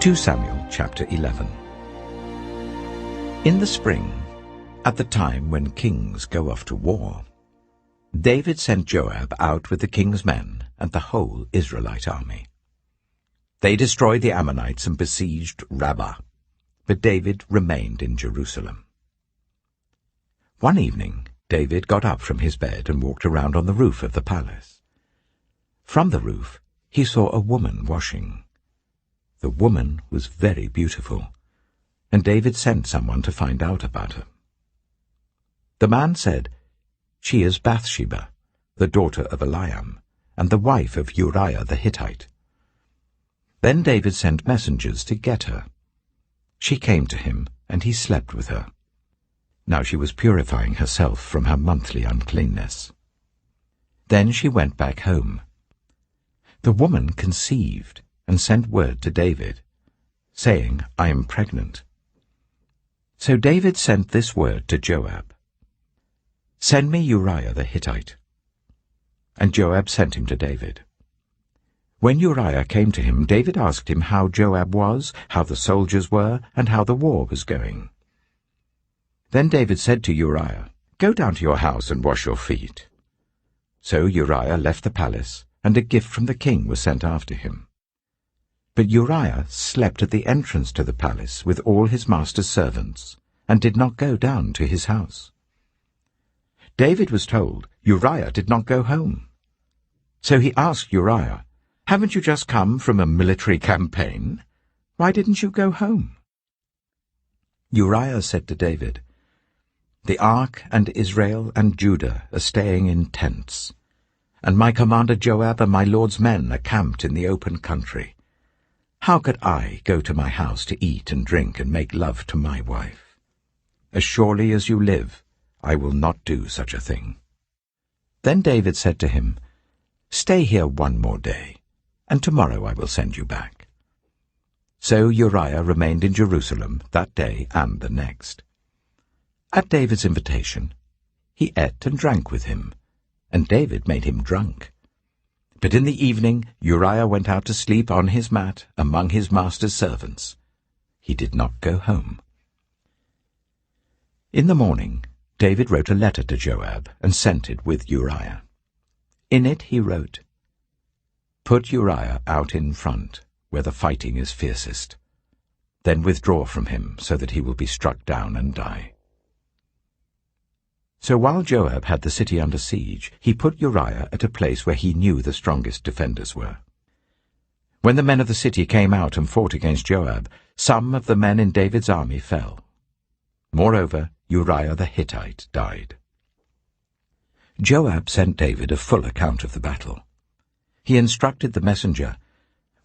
2 Samuel chapter 11. In the spring, at the time when kings go off to war, David sent Joab out with the king's men and the whole Israelite army. They destroyed the Ammonites and besieged Rabbah, but David remained in Jerusalem. One evening, David got up from his bed and walked around on the roof of the palace. From the roof, he saw a woman washing. The woman was very beautiful, and David sent someone to find out about her. The man said, "She is Bathsheba, the daughter of Eliam, and the wife of Uriah the Hittite." Then David sent messengers to get her. She came to him, and he slept with her. Now she was purifying herself from her monthly uncleanness. Then she went back home. The woman conceived and sent word to David, saying, "I am pregnant." So David sent this word to Joab, "Send me Uriah the Hittite." And Joab sent him to David. When Uriah came to him, David asked him how Joab was, how the soldiers were, and how the war was going. Then David said to Uriah, "Go down to your house and wash your feet." So Uriah left the palace, and a gift from the king was sent after him. But Uriah slept at the entrance to the palace with all his master's servants, and did not go down to his house. David was told Uriah did not go home. So he asked Uriah, "Haven't you just come from a military campaign? Why didn't you go home?" Uriah said to David, "The ark and Israel and Judah are staying in tents, and my commander Joab and my lord's men are camped in the open country. How could I go to my house to eat and drink and make love to my wife? As surely as you live, I will not do such a thing." Then David said to him, "Stay here one more day, and tomorrow I will send you back." So Uriah remained in Jerusalem that day and the next. At David's invitation, he ate and drank with him, and David made him drunk. But in the evening Uriah went out to sleep on his mat among his master's servants. He did not go home. In the morning David wrote a letter to Joab and sent it with Uriah. In it he wrote, "Put Uriah out in front, where the fighting is fiercest. Then withdraw from him, so that he will be struck down and die." So while Joab had the city under siege, he put Uriah at a place where he knew the strongest defenders were. When the men of the city came out and fought against Joab, some of the men in David's army fell. Moreover, Uriah the Hittite died. Joab sent David a full account of the battle. He instructed the messenger,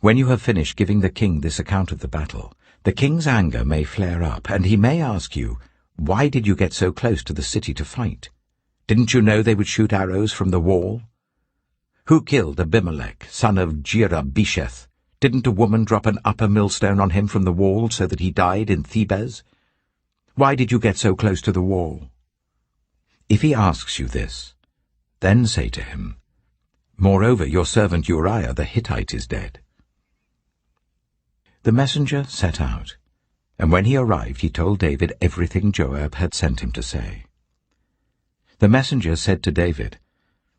"When you have finished giving the king this account of the battle, the king's anger may flare up, and he may ask you, 'Why did you get so close to the city to fight? Didn't you know they would shoot arrows from the wall? Who killed Abimelech, son of Jerubesheth? Didn't a woman drop an upper millstone on him from the wall so that he died in Thebez? Why did you get so close to the wall?' If he asks you this, then say to him, 'Moreover, your servant Uriah the Hittite is dead.'" The messenger set out, and when he arrived he told David everything Joab had sent him to say. The messenger said to David,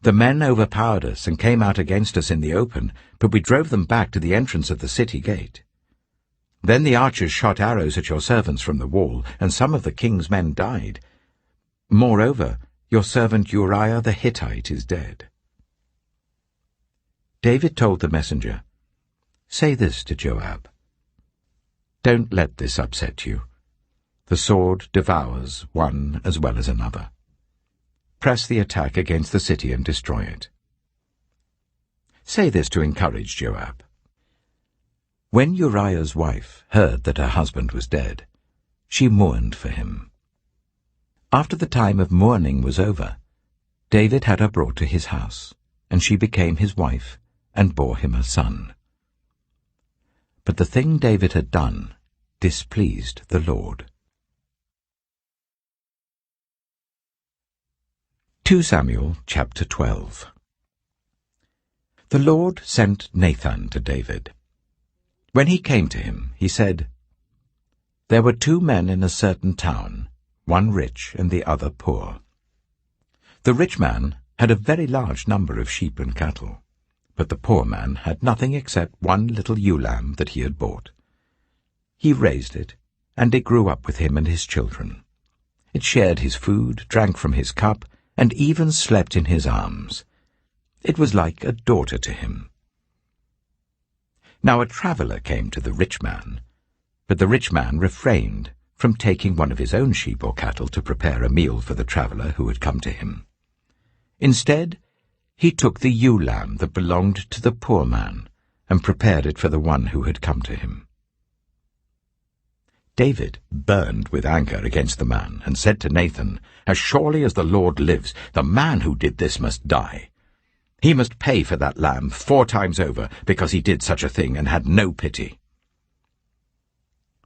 "The men overpowered us and came out against us in the open, but we drove them back to the entrance of the city gate. Then the archers shot arrows at your servants from the wall, and some of the king's men died. Moreover, your servant Uriah the Hittite is dead." David told the messenger, "Say this to Joab, 'Don't let this upset you. The sword devours one as well as another. Press the attack against the city and destroy it.'" Say this to encourage Joab. When Uriah's wife heard that her husband was dead, she mourned for him. After the time of mourning was over, David had her brought to his house, and she became his wife and bore him a son. But the thing David had done displeased the Lord. 2 Samuel chapter 12. The Lord sent Nathan to David. When he came to him, he said, "There were 2 men in a certain town, one rich and the other poor. The rich man had a very large number of sheep and cattle, but the poor man had nothing except one little ewe lamb that he had bought. He raised it, and it grew up with him and his children. It shared his food, drank from his cup, and even slept in his arms. It was like a daughter to him. Now a traveller came to the rich man, but the rich man refrained from taking one of his own sheep or cattle to prepare a meal for the traveller who had come to him. Instead, he took the ewe lamb that belonged to the poor man and prepared it for the one who had come to him." David burned with anger against the man and said to Nathan, "As surely as the Lord lives, the man who did this must die. He must pay for that lamb 4 times over, because he did such a thing and had no pity."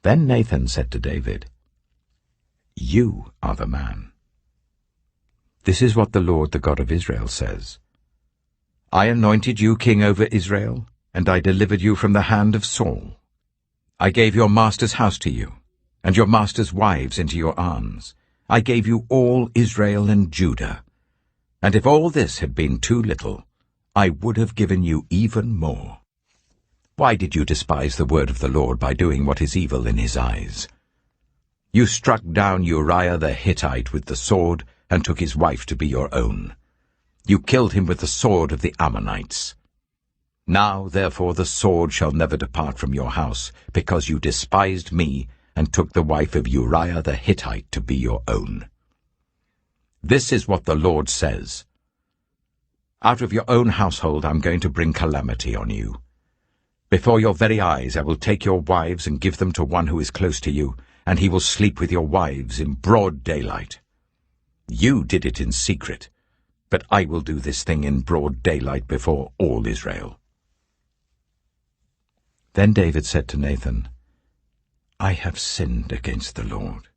Then Nathan said to David, "You are the man. This is what the Lord, the God of Israel, says. I anointed you king over Israel, and I delivered you from the hand of Saul. I gave your master's house to you, and your master's wives into your arms. I gave you all Israel and Judah. And if all this had been too little, I would have given you even more. Why did you despise the word of the Lord by doing what is evil in his eyes? You struck down Uriah the Hittite with the sword and took his wife to be your own. You killed him with the sword of the Ammonites. Now, therefore, the sword shall never depart from your house, because you despised me and took the wife of Uriah the Hittite to be your own. This is what the Lord says. Out of your own household I'm going to bring calamity on you. Before your very eyes I will take your wives and give them to one who is close to you, and he will sleep with your wives in broad daylight. You did it in secret, but I will do this thing in broad daylight before all Israel." Then David said to Nathan, "I have sinned against the Lord."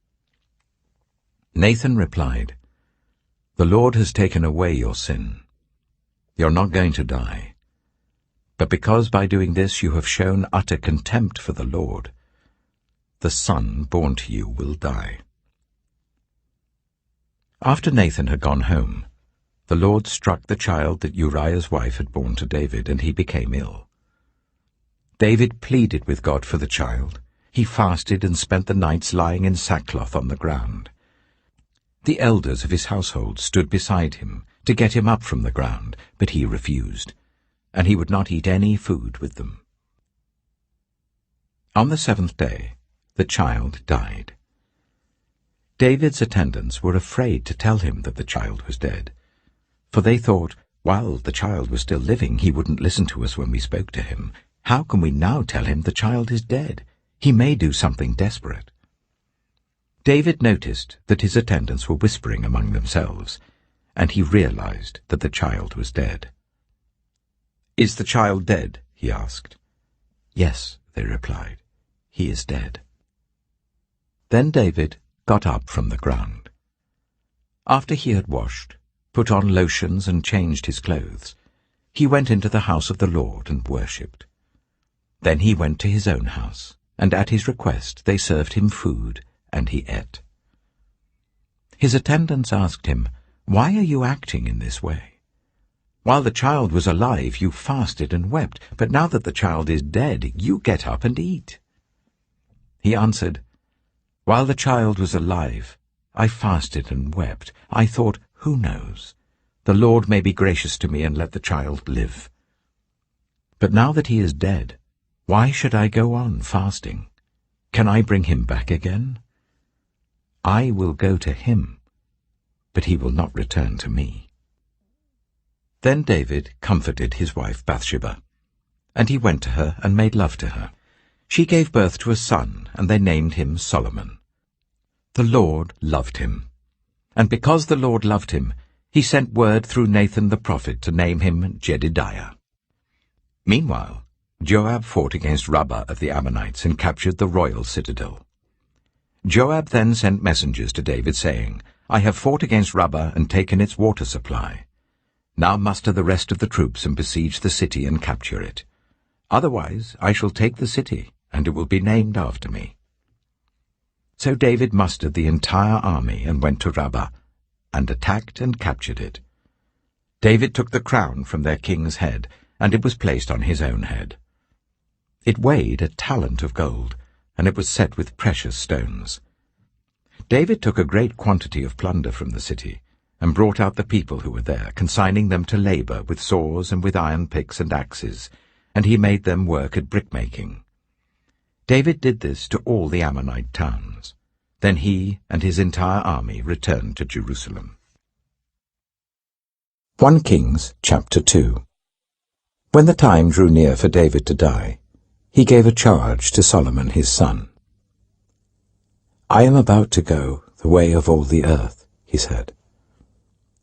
Nathan replied, "The Lord has taken away your sin. You're not going to die. But because by doing this you have shown utter contempt for the Lord, the son born to you will die." After Nathan had gone home, the Lord struck the child that Uriah's wife had borne to David, and he became ill. David pleaded with God for the child. He fasted and spent the nights lying in sackcloth on the ground. The elders of his household stood beside him to get him up from the ground, but he refused, and he would not eat any food with them. On the 7th day, the child died. David's attendants were afraid to tell him that the child was dead, for they thought, while the child was still living, he wouldn't listen to us when we spoke to him. How can we now tell him the child is dead? He may do something desperate. David noticed that his attendants were whispering among themselves, and he realized that the child was dead. "Is the child dead?" he asked. "Yes," they replied, "he is dead." Then David got up from the ground. After he had washed, put on lotions and changed his clothes, he went into the house of the Lord and worshipped. Then he went to his own house, and at his request they served him food, and he ate. His attendants asked him, "Why are you acting in this way? While the child was alive, you fasted and wept, but now that the child is dead, you get up and eat." He answered, "While the child was alive, I fasted and wept. I thought, who knows? The Lord may be gracious to me and let the child live. But now that he is dead, why should I go on fasting? Can I bring him back again? I will go to him, but he will not return to me." Then David comforted his wife Bathsheba, and he went to her and made love to her. She gave birth to a son, and they named him Solomon. The Lord loved him, and because the Lord loved him, he sent word through Nathan the prophet to name him Jedidiah. Meanwhile, Joab fought against Rabbah of the Ammonites and captured the royal citadel. Joab then sent messengers to David, saying, "I have fought against Rabbah and taken its water supply. Now muster the rest of the troops and besiege the city and capture it. Otherwise I shall take the city, and it will be named after me." So David mustered the entire army and went to Rabbah, and attacked and captured it. David took the crown from their king's head, and it was placed on his own head. It weighed a talent of gold, and it was set with precious stones. David took a great quantity of plunder from the city, and brought out the people who were there, consigning them to labor with saws and with iron picks and axes, and he made them work at brickmaking. David did this to all the Ammonite towns. Then he and his entire army returned to Jerusalem. 1 Kings chapter 2. When the time drew near for David to die, he gave a charge to Solomon his son. "I am about to go the way of all the earth," he said.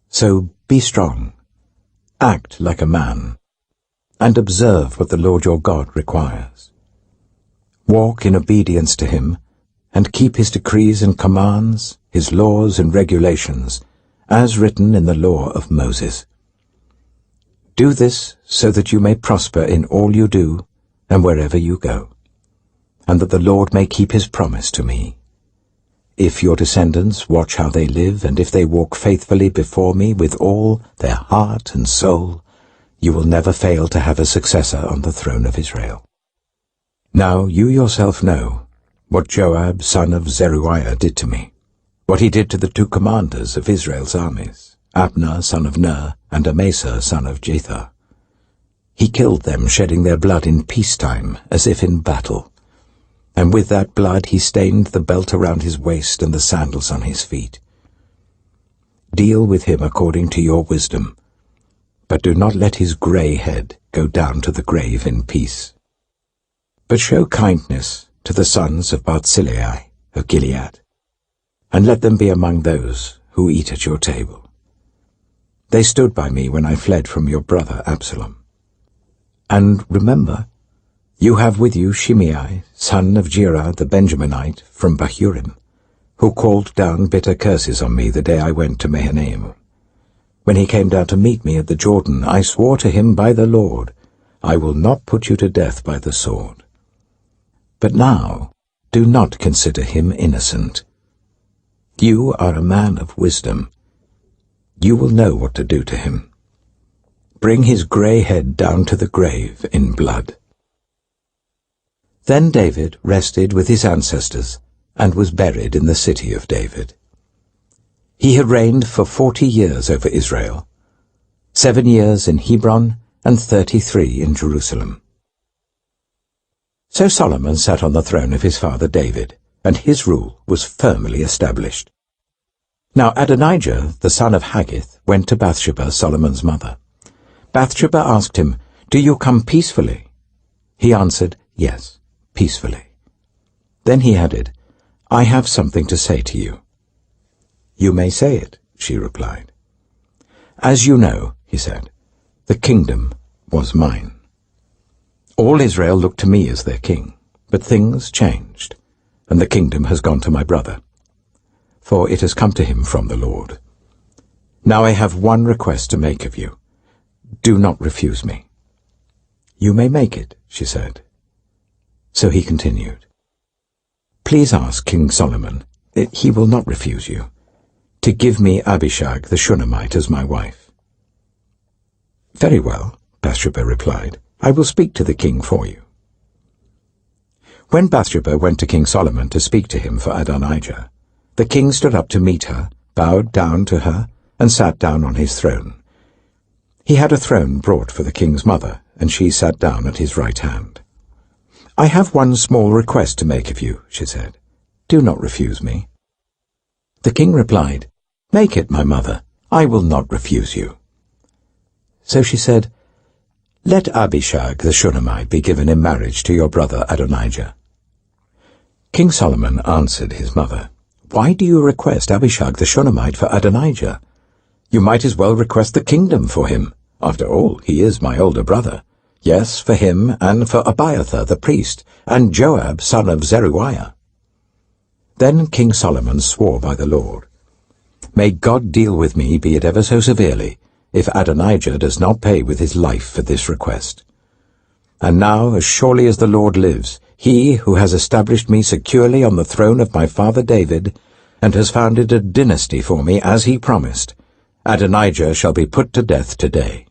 "So be strong, act like a man, and observe what the Lord your God requires. Walk in obedience to him, and keep his decrees and commands, his laws and regulations, as written in the law of Moses. Do this so that you may prosper in all you do and wherever you go, and that the Lord may keep his promise to me. If your descendants watch how they live, and if they walk faithfully before me with all their heart and soul, you will never fail to have a successor on the throne of Israel. Now you yourself know what Joab son of Zeruiah did to me, what he did to the 2 commanders of Israel's armies, Abner son of Ner and Amasa son of Jether. He killed them, shedding their blood in peacetime as if in battle, and with that blood he stained the belt around his waist and the sandals on his feet. Deal with him according to your wisdom, but do not let his grey head go down to the grave in peace. But show kindness to the sons of Barzillai of Gilead, and let them be among those who eat at your table. They stood by me when I fled from your brother Absalom. And remember, you have with you Shimei, son of Gera the Benjaminite from Bahurim, who called down bitter curses on me the day I went to Mahanaim. When he came down to meet me at the Jordan, I swore to him by the Lord, I will not put you to death by the sword. But now do not consider him innocent. You are a man of wisdom. You will know what to do to him. Bring his grey head down to the grave in blood." Then David rested with his ancestors and was buried in the city of David. He had reigned for 40 years over Israel, 7 years in Hebron and 33 in Jerusalem. So Solomon sat on the throne of his father David, and his rule was firmly established. Now Adonijah, the son of Haggith, went to Bathsheba, Solomon's mother. Bathsheba asked him, "Do you come peacefully?" He answered, "Yes, peacefully." Then he added, "I have something to say to you." "You may say it," she replied. "As you know," he said, "the kingdom was mine. All Israel looked to me as their king, but things changed, and the kingdom has gone to my brother, for it has come to him from the Lord. Now I have one request to make of you. Do not refuse me." "You may make it," she said. So he continued, "Please ask King Solomon, he will not refuse you, to give me Abishag the Shunammite as my wife." "Very well," Bathsheba replied, "I will speak to the king for you." When Bathsheba went to King Solomon to speak to him for Adonijah, the king stood up to meet her, bowed down to her, and sat down on his throne. He had a throne brought for the king's mother, and she sat down at his right hand. "I have one small request to make of you," she said. "Do not refuse me." The king replied, "Make it, my mother. I will not refuse you." So she said, "Let Abishag the Shunammite be given in marriage to your brother Adonijah." King Solomon answered his mother, "Why do you request Abishag the Shunammite for Adonijah? You might as well request the kingdom for him. After all, he is my older brother. Yes, for him and for Abiathar the priest, and Joab son of Zeruiah." Then King Solomon swore by the Lord, "May God deal with me, be it ever so severely, if Adonijah does not pay with his life for this request." And now, as surely as the Lord lives, he who has established me securely on the throne of my father David, and has founded a dynasty for me as he promised, Adonijah shall be put to death today."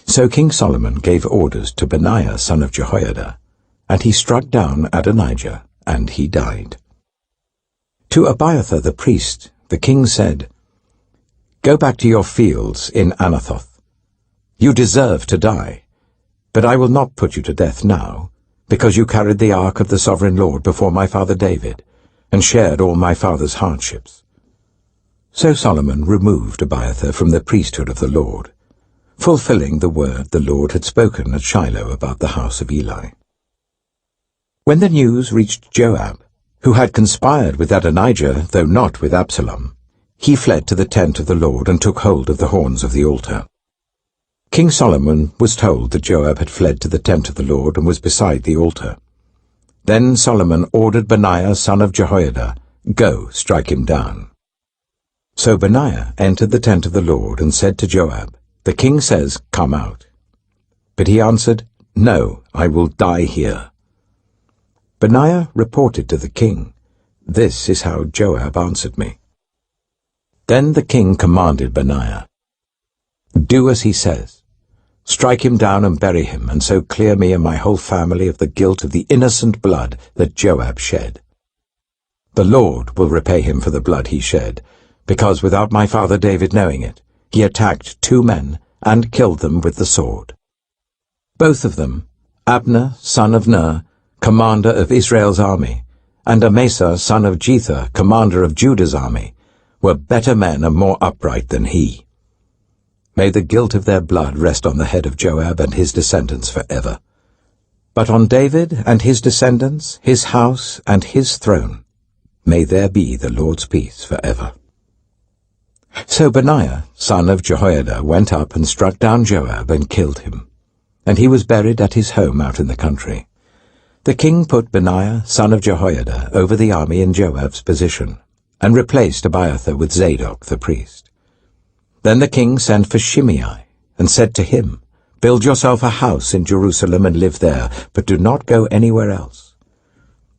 So King Solomon gave orders to Benaiah son of Jehoiada, and he struck down Adonijah, and he died. To Abiathar the priest the king said, "Go back to your fields in Anathoth. You deserve to die, but I will not put you to death now, because you carried the ark of the sovereign Lord before my father David, and shared all my father's hardships." So Solomon removed Abiathar from the priesthood of the Lord, fulfilling the word the Lord had spoken at Shiloh about the house of Eli. When the news reached Joab, who had conspired with Adonijah, though not with Absalom, he fled to the tent of the Lord and took hold of the horns of the altar. King Solomon was told that Joab had fled to the tent of the Lord and was beside the altar. Then Solomon ordered Benaiah son of Jehoiada, "Go, strike him down." So Benaiah entered the tent of the Lord and said to Joab, "The king says, 'Come out.'" But he answered, "No, I will die here." Benaiah reported to the king, "This is how Joab answered me." Then the king commanded Benaiah, "Do as he says. Strike him down and bury him, and so clear me and my whole family of the guilt of the innocent blood that Joab shed. The Lord will repay him for the blood he shed, because without my father David knowing it, he attacked 2 men and killed them with the sword. Both of them, Abner, son of Ner, commander of Israel's army, and Amasa, son of Jether, commander of Judah's army, were better men and more upright than he. May the guilt of their blood rest on the head of Joab and his descendants forever. But on David and his descendants, his house and his throne, may there be the Lord's peace forever." So Benaiah, son of Jehoiada, went up and struck down Joab and killed him, and he was buried at his home out in the country. The king put Benaiah, son of Jehoiada, over the army in Joab's position, and replaced Abiathar with Zadok the priest. Then the king sent for Shimei, and said to him, "Build yourself a house in Jerusalem and live there, but do not go anywhere else.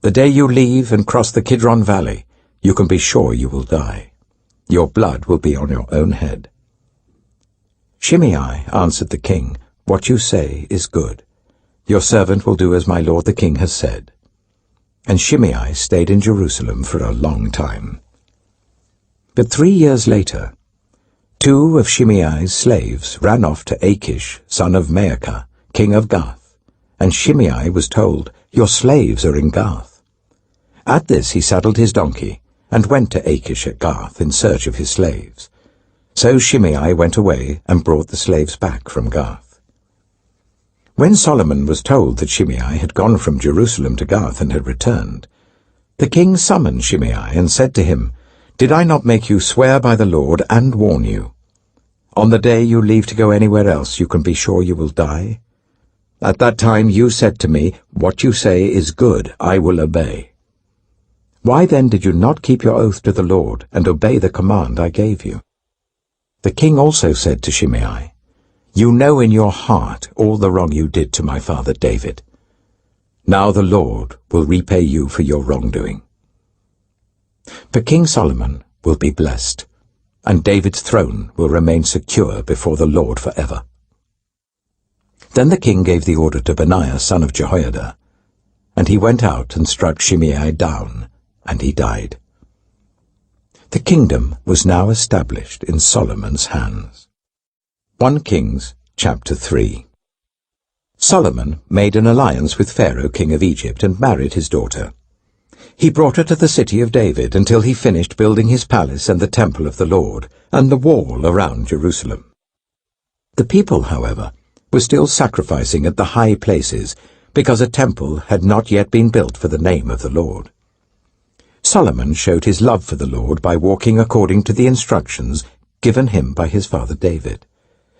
The day you leave and cross the Kidron Valley, you can be sure you will die. Your blood will be on your own head." Shimei answered the king, "What you say is good. Your servant will do as my lord the king has said." And Shimei stayed in Jerusalem for a long time. But 3 years later, 2 of Shimei's slaves ran off to Achish, son of Maacah, king of Gath, and Shimei was told, "Your slaves are in Gath." At this he saddled his donkey, and went to Achish at Gath in search of his slaves. So Shimei went away and brought the slaves back from Gath. When Solomon was told that Shimei had gone from Jerusalem to Gath and had returned, the king summoned Shimei and said to him, "Did I not make you swear by the Lord and warn you? On the day you leave to go anywhere else, you can be sure you will die. At that time you said to me, 'What you say is good, I will obey.' Why then did you not keep your oath to the Lord and obey the command I gave you?" The king also said to Shimei, "You know in your heart all the wrong you did to my father David. Now the Lord will repay you for your wrongdoing." But King Solomon will be blessed, and David's throne will remain secure before the Lord forever. Then the king gave the order to Benaiah son of Jehoiada, and he went out and struck Shimei down, and he died. The kingdom was now established in Solomon's hands. 1 Kings chapter 3. Solomon made an alliance with Pharaoh king of Egypt and married his daughter. He brought her to the city of David until he finished building his palace and the temple of the Lord, and the wall around Jerusalem. The people, however, were still sacrificing at the high places, because a temple had not yet been built for the name of the Lord. Solomon showed his love for the Lord by walking according to the instructions given him by his father David,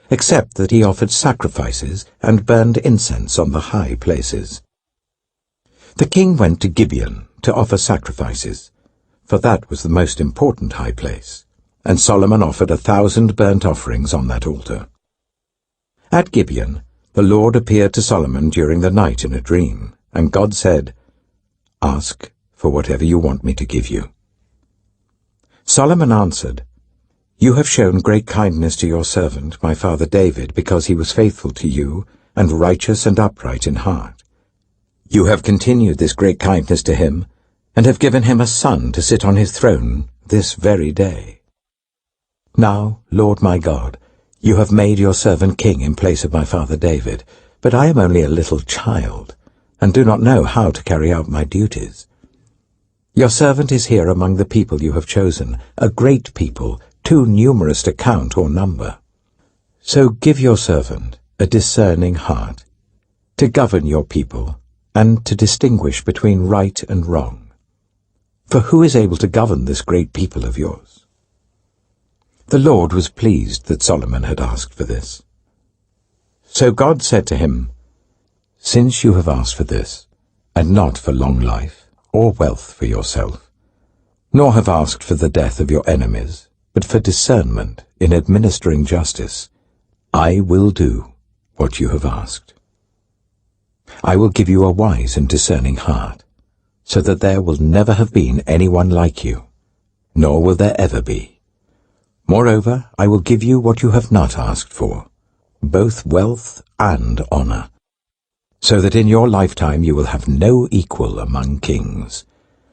except that he offered sacrifices and burned incense on the high places. The king went to Gibeon to offer sacrifices, for that was the most important high place, and Solomon offered 1,000 burnt offerings on that altar. At Gibeon, the Lord appeared to Solomon during the night in a dream, and God said, "Ask for whatever you want me to give you." Solomon answered, "You have shown great kindness to your servant, my father David, because he was faithful to you and righteous and upright in heart. You have continued this great kindness to him, and have given him a son to sit on his throne this very day. Now, Lord my God, you have made your servant king in place of my father David, but I am only a little child, and do not know how to carry out my duties. Your servant is here among the people you have chosen, a great people, too numerous to count or number. So give your servant a discerning heart, to govern your people, and to distinguish between right and wrong. For who is able to govern this great people of yours?" The Lord was pleased that Solomon had asked for this. So God said to him, "Since you have asked for this, and not for long life or wealth for yourself, nor have asked for the death of your enemies, but for discernment in administering justice, I will do what you have asked. I will give you a wise and discerning heart, so that there will never have been anyone like you, nor will there ever be. Moreover, I will give you what you have not asked for, both wealth and honor, so that in your lifetime you will have no equal among kings.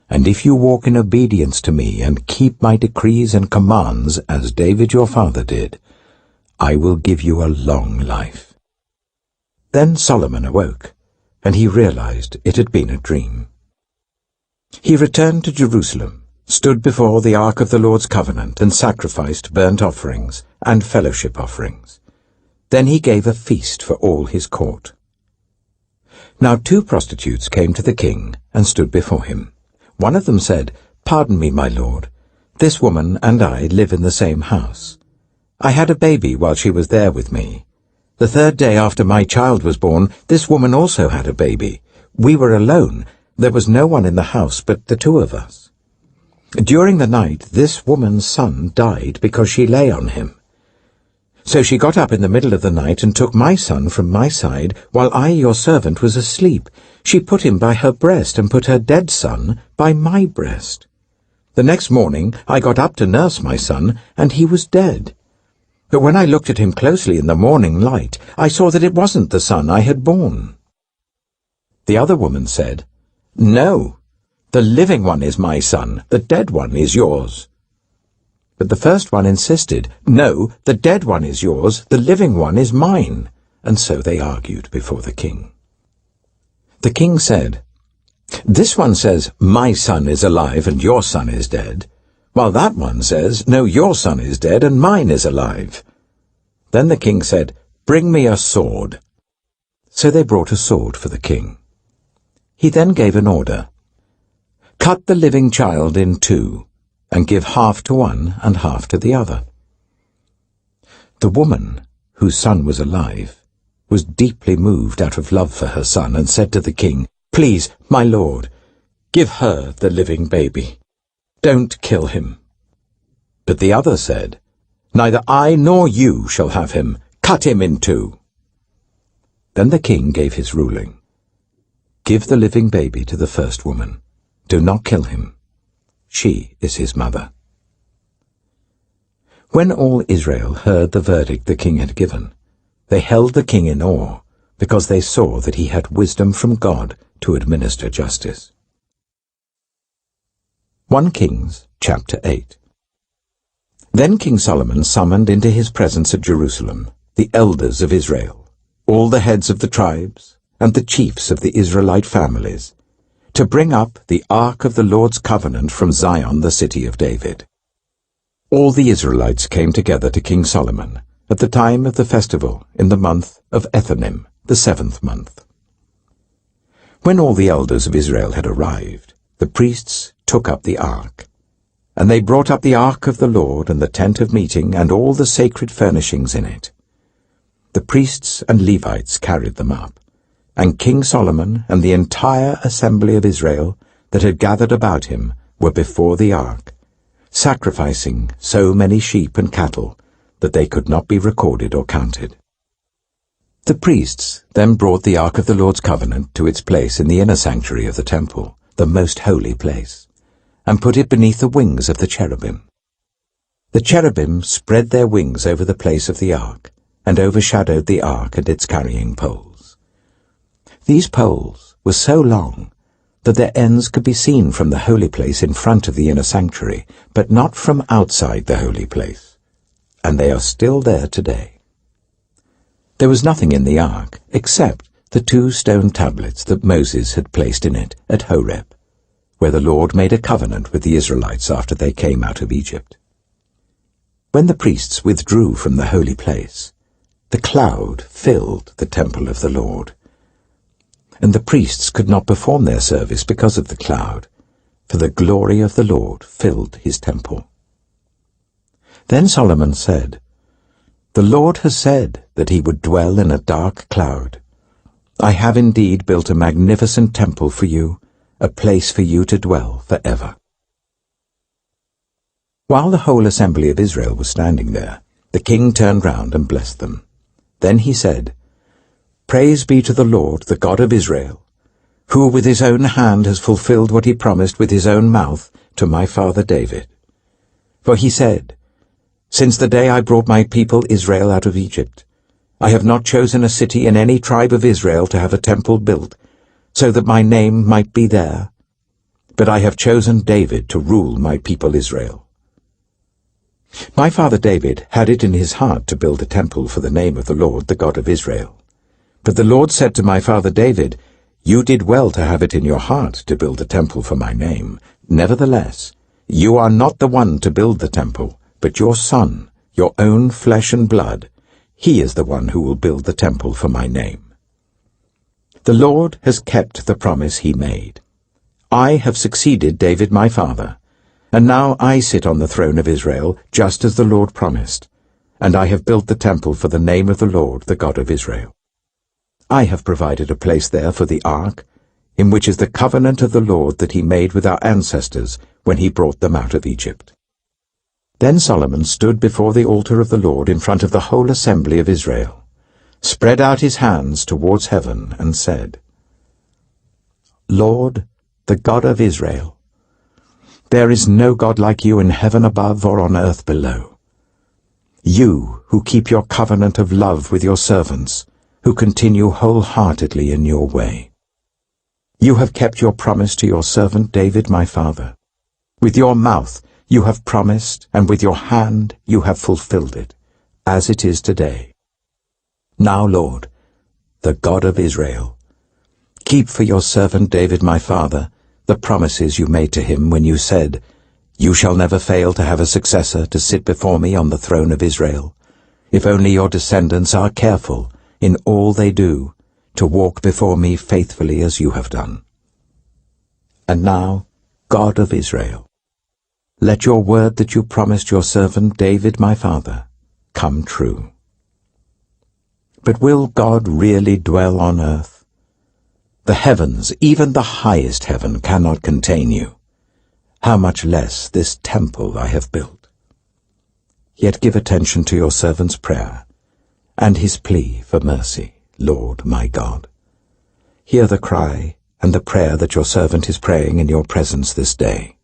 And if you walk in obedience to me and keep my decrees and commands as David your father did, I will give you a long life." Then Solomon awoke, and he realized it had been a dream. He returned to Jerusalem, stood before the ark of the Lord's covenant, and sacrificed burnt offerings and fellowship offerings. Then he gave a feast for all his court. Now 2 prostitutes came to the king and stood before him. One of them said, "Pardon me, my lord, this woman and I live in the same house. I had a baby while she was there with me. The 3rd day after my child was born, this woman also had a baby. We were alone. There was no one in the house but the 2 of us. During the night, this woman's son died because she lay on him. So she got up in the middle of the night and took my son from my side, while I, your servant, was asleep. She put him by her breast and put her dead son by my breast. The next morning I got up to nurse my son, and he was dead. But when I looked at him closely in the morning light, I saw that it wasn't the son I had borne." The other woman said, "No, the living one is my son, the dead one is yours." But the first one insisted, "No, the dead one is yours, the living one is mine." And so they argued before the king. The king said, "This one says, 'My son is alive and your son is dead,' while that one says, 'No, your son is dead and mine is alive.'" Then the king said, "Bring me a sword." So they brought a sword for the king. He then gave an order, "Cut the living child in 2, and give half to one and half to the other." The woman, whose son was alive, was deeply moved out of love for her son, and said to the king, "Please, my lord, give her the living baby. Don't kill him." But the other said, "Neither I nor you shall have him. Cut him in 2. Then the king gave his ruling. "Give the living baby to the first woman. Do not kill him. She is his mother." When all Israel heard the verdict the king had given, they held the king in awe, because they saw that he had wisdom from God to administer justice. 1 Kings chapter 8. Then King Solomon summoned into his presence at Jerusalem the elders of Israel, all the heads of the tribes, and the chiefs of the Israelite families, to bring up the ark of the Lord's covenant from Zion, the city of David. All the Israelites came together to King Solomon at the time of the festival in the month of Ethanim, the 7th month. When all the elders of Israel had arrived, the priests took up the ark, and they brought up the ark of the Lord and the tent of meeting and all the sacred furnishings in it. The priests and Levites carried them up, and King Solomon and the entire assembly of Israel that had gathered about him were before the ark, sacrificing so many sheep and cattle that they could not be recorded or counted. The priests then brought the Ark of the Lord's covenant to its place in the inner sanctuary of the temple, the most holy place, and put it beneath the wings of the cherubim. The cherubim spread their wings over the place of the ark, and overshadowed the ark and its carrying poles. These poles were so long that their ends could be seen from the holy place in front of the inner sanctuary, but not from outside the holy place, and they are still there today. There was nothing in the ark except the 2 stone tablets that Moses had placed in it at Horeb, where the Lord made a covenant with the Israelites after they came out of Egypt. When the priests withdrew from the holy place, the cloud filled the temple of the Lord, and the priests could not perform their service because of the cloud, for the glory of the Lord filled his temple. Then Solomon said, "The Lord has said that he would dwell in a dark cloud. I have indeed built a magnificent temple for you, a place for you to dwell forever." While the whole assembly of Israel was standing there, the king turned round and blessed them. Then he said, "Praise be to the Lord, the God of Israel, who with his own hand has fulfilled what he promised with his own mouth to my father David. For he said, 'Since the day I brought my people Israel out of Egypt, I have not chosen a city in any tribe of Israel to have a temple built, so that my name might be there. But I have chosen David to rule my people Israel.' My father David had it in his heart to build a temple for the name of the Lord, the God of Israel. But the Lord said to my father David, 'You did well to have it in your heart to build a temple for my name. Nevertheless, you are not the one to build the temple, but your son, your own flesh and blood. He is the one who will build the temple for my name.' The Lord has kept the promise he made. I have succeeded David my father, and now I sit on the throne of Israel, just as the Lord promised, and I have built the temple for the name of the Lord, the God of Israel. I have provided a place there for the ark, in which is the covenant of the Lord that he made with our ancestors when he brought them out of Egypt." Then Solomon stood before the altar of the Lord in front of the whole assembly of Israel, spread out his hands towards heaven, and said, "Lord, the God of Israel, there is no God like you in heaven above or on earth below. You who keep your covenant of love with your servants, who continue wholeheartedly in your way. You have kept your promise to your servant David my father. With your mouth you have promised, and with your hand you have fulfilled it, as it is today. Now, Lord, the God of Israel, keep for your servant David my father the promises you made to him when you said, 'You shall never fail to have a successor to sit before me on the throne of Israel, if only your descendants are careful in all they do to walk before me faithfully as you have done.' And now, God of Israel, let your word that you promised your servant David my father come true. But will God really dwell on earth? The heavens, even the highest heaven, cannot contain you. How much less this temple I have built? Yet give attention to your servant's prayer and his plea for mercy, Lord my God. Hear the cry and the prayer that your servant is praying in your presence this day.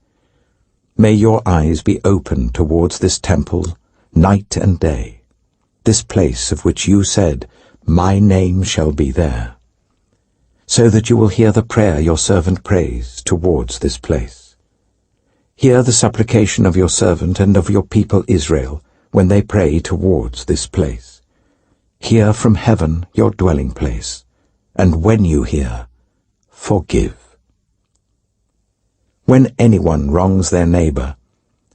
May your eyes be open towards this temple night and day, this place of which you said, 'My name shall be there,' so that you will hear the prayer your servant prays towards this place. Hear the supplication of your servant and of your people Israel when they pray towards this place. Hear from heaven your dwelling place, and when you hear, forgive. When anyone wrongs their neighbor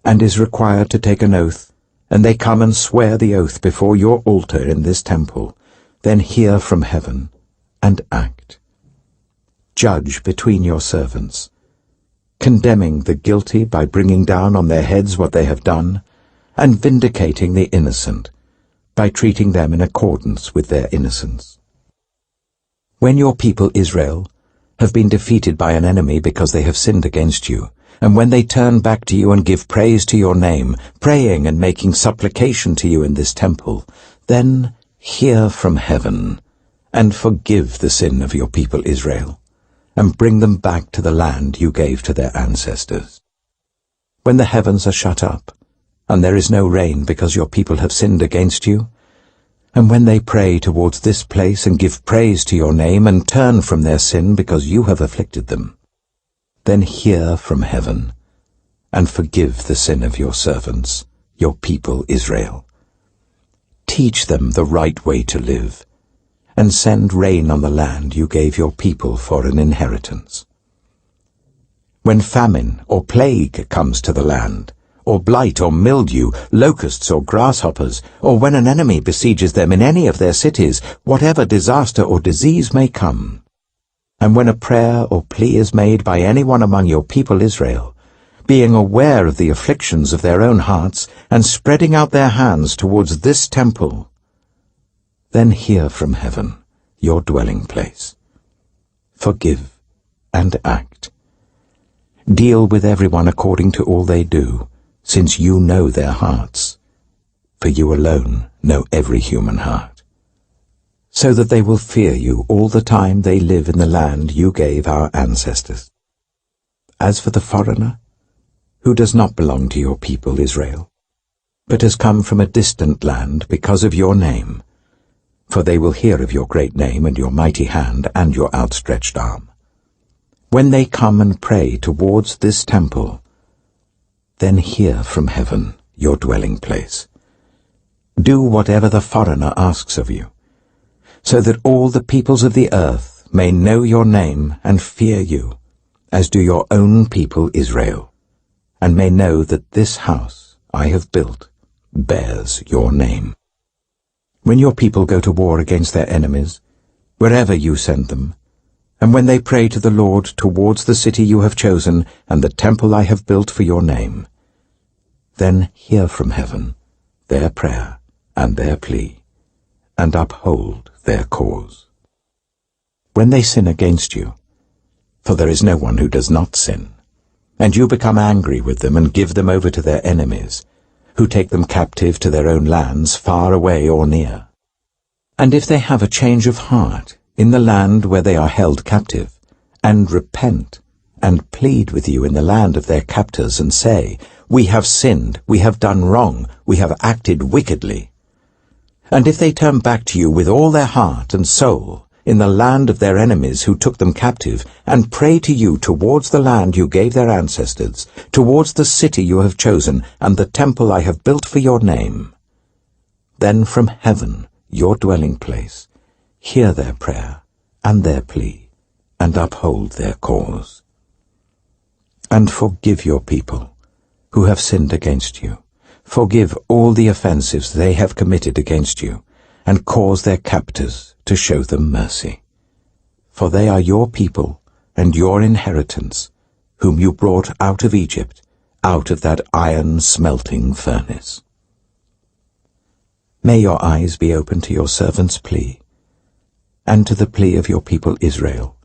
and is required to take an oath, and they come and swear the oath before your altar in this temple, then hear from heaven and act. Judge between your servants, condemning the guilty by bringing down on their heads what they have done, and vindicating the innocent by treating them in accordance with their innocence. When your people Israel have been defeated by an enemy because they have sinned against you, and when they turn back to you and give praise to your name, praying and making supplication to you in this temple, then hear from heaven and forgive the sin of your people Israel, and bring them back to the land you gave to their ancestors. When the heavens are shut up, and there is no rain because your people have sinned against you, and when they pray towards this place and give praise to your name and turn from their sin because you have afflicted them, then hear from heaven and forgive the sin of your servants, your people Israel. Teach them the right way to live, and send rain on the land you gave your people for an inheritance. When famine or plague comes to the land, or blight or mildew, locusts or grasshoppers, or when an enemy besieges them in any of their cities, whatever disaster or disease may come, and when a prayer or plea is made by anyone among your people Israel, being aware of the afflictions of their own hearts, and spreading out their hands towards this temple, then hear from heaven, your dwelling place. Forgive and act. Deal with everyone according to all they do, since you know their hearts, for you alone know every human heart, so that they will fear you all the time they live in the land you gave our ancestors. As for the foreigner, who does not belong to your people Israel, but has come from a distant land because of your name, for they will hear of your great name and your mighty hand and your outstretched arm. When they come and pray towards this temple, then hear from heaven, your dwelling place. Do whatever the foreigner asks of you, so that all the peoples of the earth may know your name and fear you, as do your own people Israel, and may know that this house I have built bears your name. When your people go to war against their enemies, wherever you send them, and when they pray to the Lord towards the city you have chosen and the temple I have built for your name, then hear from heaven their prayer and their plea, and uphold their cause. When they sin against you, for there is no one who does not sin, and you become angry with them and give them over to their enemies, who take them captive to their own lands, far away or near. And if they have a change of heart in the land where they are held captive, and repent, and plead with you in the land of their captors, and say, We have sinned, we have done wrong, we have acted wickedly. And if they turn back to you with all their heart and soul in the land of their enemies who took them captive, and pray to you towards the land you gave their ancestors, towards the city you have chosen, and the temple I have built for your name, then from heaven, your dwelling place, hear their prayer and their plea, and uphold their cause. And forgive your people, who have sinned against you. Forgive all the offenses they have committed against you, and cause their captors to show them mercy. For they are your people and your inheritance, whom you brought out of Egypt, out of that iron-smelting furnace. May your eyes be open to your servant's plea, and to the plea of your people Israel,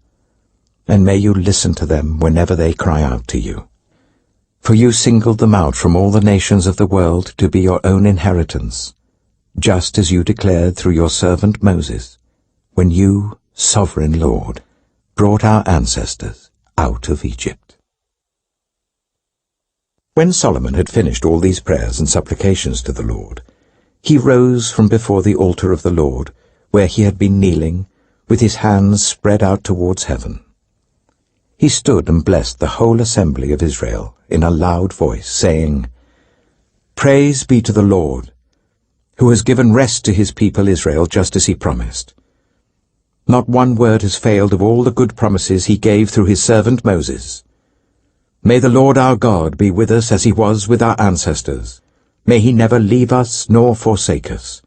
and may you listen to them whenever they cry out to you. For you singled them out from all the nations of the world to be your own inheritance, just as you declared through your servant Moses, when you, sovereign Lord, brought our ancestors out of Egypt. When Solomon had finished all these prayers and supplications to the Lord, he rose from before the altar of the Lord, where he had been kneeling, with his hands spread out towards heaven. He stood and blessed the whole assembly of Israel in a loud voice, saying, Praise be to the Lord, who has given rest to his people Israel just as he promised. Not one word has failed of all the good promises he gave through his servant Moses. May the Lord our God be with us as he was with our ancestors. May he never leave us nor forsake us.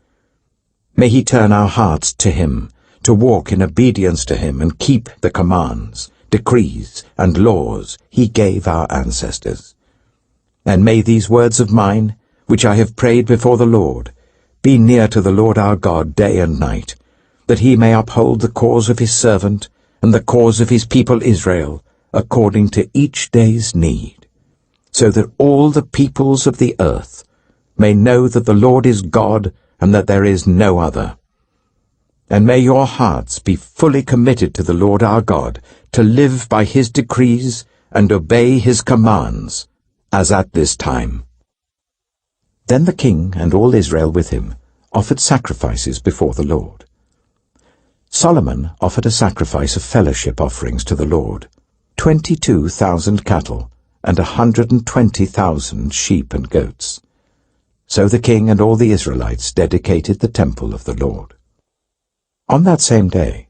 May he turn our hearts to him, to walk in obedience to him and keep the commands, decrees, and laws he gave our ancestors. And may these words of mine, which I have prayed before the Lord, be near to the Lord our God day and night, that he may uphold the cause of his servant and the cause of his people Israel, according to each day's need, so that all the peoples of the earth may know that the Lord is God and that there is no other. and may your hearts be fully committed to the Lord our God, to live by his decrees and obey his commands, as at this time." Then the king and all Israel with him offered sacrifices before the Lord. Solomon offered a sacrifice of fellowship offerings to the Lord, 22,000 cattle and 120,000 sheep and goats. So the king and all the Israelites dedicated the temple of the Lord. On that same day,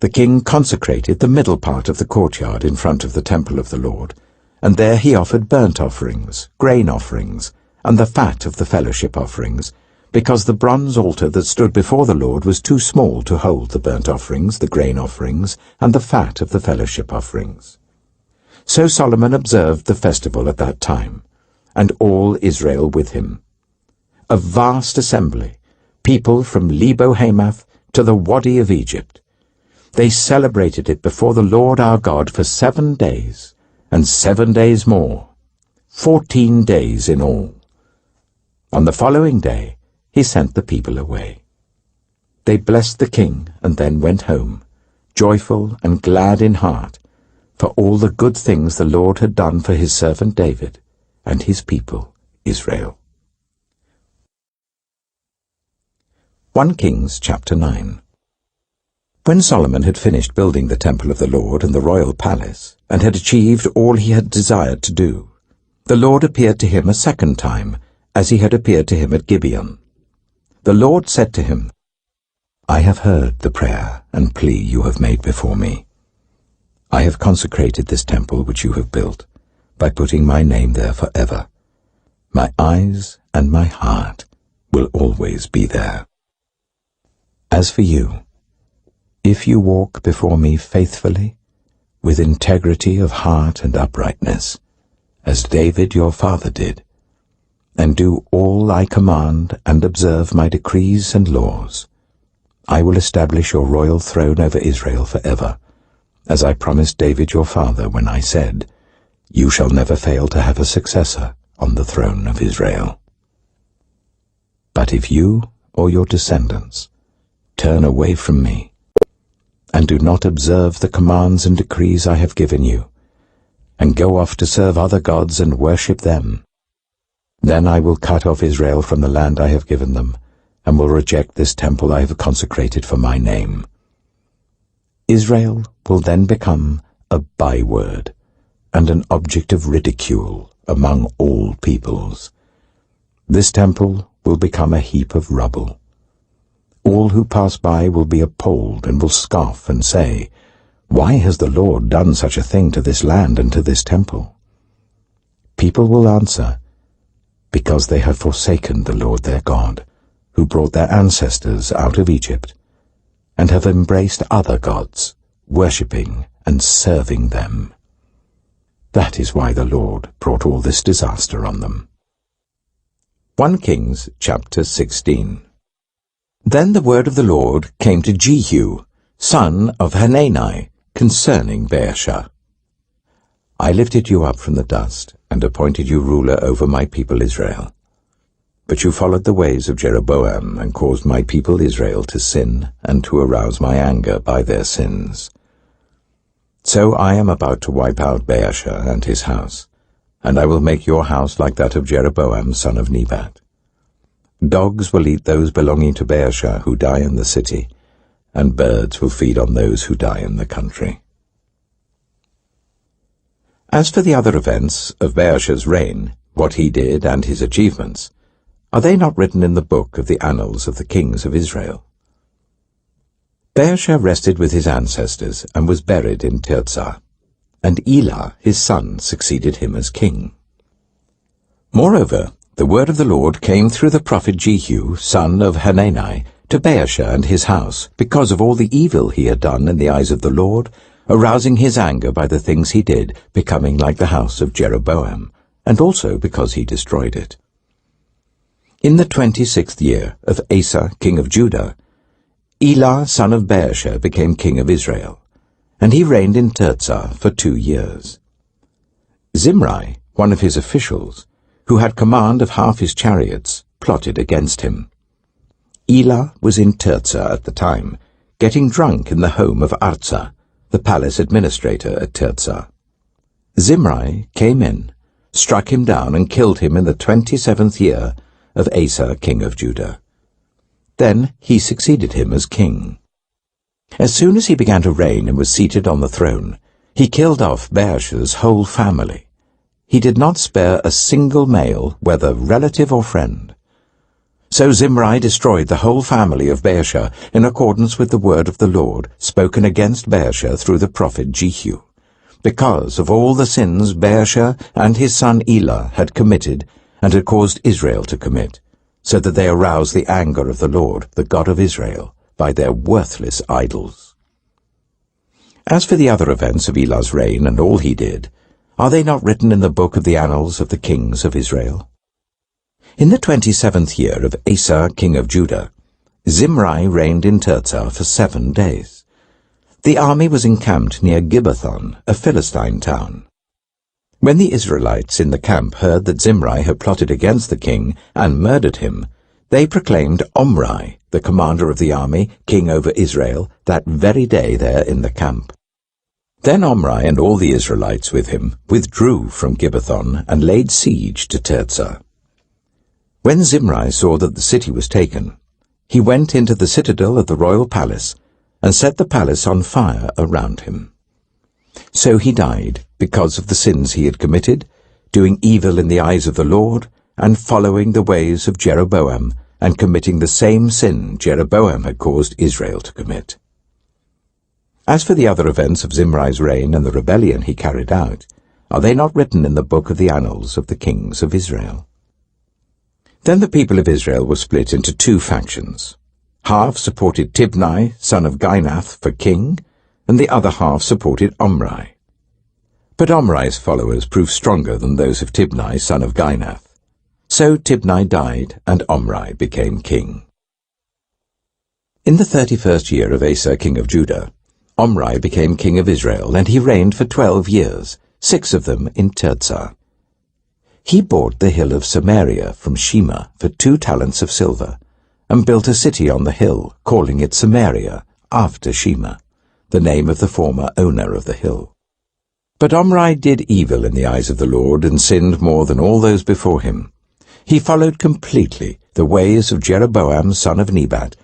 the king consecrated the middle part of the courtyard in front of the temple of the Lord, and there he offered burnt offerings, grain offerings, and the fat of the fellowship offerings, because the bronze altar that stood before the Lord was too small to hold the burnt offerings, the grain offerings, and the fat of the fellowship offerings. So Solomon observed the festival at that time, and all Israel with him. A vast assembly, people from Lebo-Hamath to the Wadi of Egypt. They celebrated it before the Lord our God for 7 days, and 7 days more, 14 days in all. On the following day, he sent the people away. They blessed the king and then went home, joyful and glad in heart, for all the good things the Lord had done for his servant David and his people Israel. 1 Kings chapter 9. When Solomon had finished building the temple of the Lord and the royal palace, and had achieved all he had desired to do, the Lord appeared to him a second time, as he had appeared to him at Gibeon. The Lord said to him, "I have heard the prayer and plea you have made before me. I have consecrated this temple which you have built, by putting my name there forever. My eyes and my heart will always be there. As for you, if you walk before me faithfully, with integrity of heart and uprightness, as David your father did, and do all I command and observe my decrees and laws, I will establish your royal throne over Israel forever, as I promised David your father when I said, 'You shall never fail to have a successor on the throne of Israel.' But if you or your descendants turn away from me, and do not observe the commands and decrees I have given you, and go off to serve other gods and worship them, then I will cut off Israel from the land I have given them, and will reject this temple I have consecrated for my name. Israel will then become a byword and an object of ridicule among all peoples. This temple will become a heap of rubble. All who pass by will be appalled and will scoff and say, 'Why has the Lord done such a thing to this land and to this temple?' People will answer, 'Because they have forsaken the Lord their God, who brought their ancestors out of Egypt, and have embraced other gods, worshipping and serving them. That is why the Lord brought all this disaster on them.'" 1 Kings chapter 16. Then the word of the Lord came to Jehu, son of Hanani, concerning Baasha. "I lifted you up from the dust, and appointed you ruler over my people Israel. But you followed the ways of Jeroboam, and caused my people Israel to sin, and to arouse my anger by their sins. So I am about to wipe out Baasha and his house, and I will make your house like that of Jeroboam son of Nebat. Dogs will eat those belonging to Baasha who die in the city, and birds will feed on those who die in the country." As for the other events of Baasha's reign, what he did and his achievements, are they not written in the book of the annals of the kings of Israel? Baasha rested with his ancestors and was buried in Tirzah, and Elah his son succeeded him as king. Moreover, the word of the Lord came through the prophet Jehu, son of Hanani, to Baasha and his house, because of all the evil he had done in the eyes of the Lord, arousing his anger by the things he did, becoming like the house of Jeroboam, and also because he destroyed it. In the 26th year of Asa, king of Judah, Elah, son of Baasha, became king of Israel, and he reigned in Tirzah for 2 years. Zimri, one of his officials, who had command of half his chariots, plotted against him. Elah was in Tirzah at the time, getting drunk in the home of Arza, the palace administrator at Tirzah. Zimri came in, struck him down, and killed him in the 27th year of Asa, king of Judah. Then he succeeded him as king. As soon as he began to reign and was seated on the throne, he killed off Baasha's whole family. He did not spare a single male, whether relative or friend. So Zimri destroyed the whole family of Baasha in accordance with the word of the Lord spoken against Baasha through the prophet Jehu, because of all the sins Baasha and his son Elah had committed and had caused Israel to commit, so that they aroused the anger of the Lord, the God of Israel, by their worthless idols. As for the other events of Elah's reign and all he did, are they not written in the book of the annals of the kings of Israel? In the 27th year of Asa, king of Judah, Zimri reigned in Tirzah for 7 days. The army was encamped near Gibbethon, a Philistine town. When the Israelites in the camp heard that Zimri had plotted against the king and murdered him, they proclaimed Omri, the commander of the army, king over Israel, that very day there in the camp. Then Omri and all the Israelites with him withdrew from Gibbethon and laid siege to Tirzah. When Zimri saw that the city was taken, he went into the citadel of the royal palace and set the palace on fire around him. So he died because of the sins he had committed, doing evil in the eyes of the Lord, and following the ways of Jeroboam, and committing the same sin Jeroboam had caused Israel to commit. As for the other events of Zimri's reign and the rebellion he carried out, are they not written in the book of the annals of the kings of Israel? Then the people of Israel were split into 2 factions. Half supported Tibni, son of Ginath, for king, and the other half supported Omri. But Omri's followers proved stronger than those of Tibni, son of Ginath. So Tibni died, and Omri became king. In the 31st year of Asa, king of Judah, Omri became king of Israel, and he reigned for 12 years, 6 of them in Tirzah. He bought the hill of Samaria from Shema for 2 talents of silver, and built a city on the hill, calling it Samaria, after Shema, the name of the former owner of the hill. But Omri did evil in the eyes of the Lord, and sinned more than all those before him. He followed completely the ways of Jeroboam son of Nebat,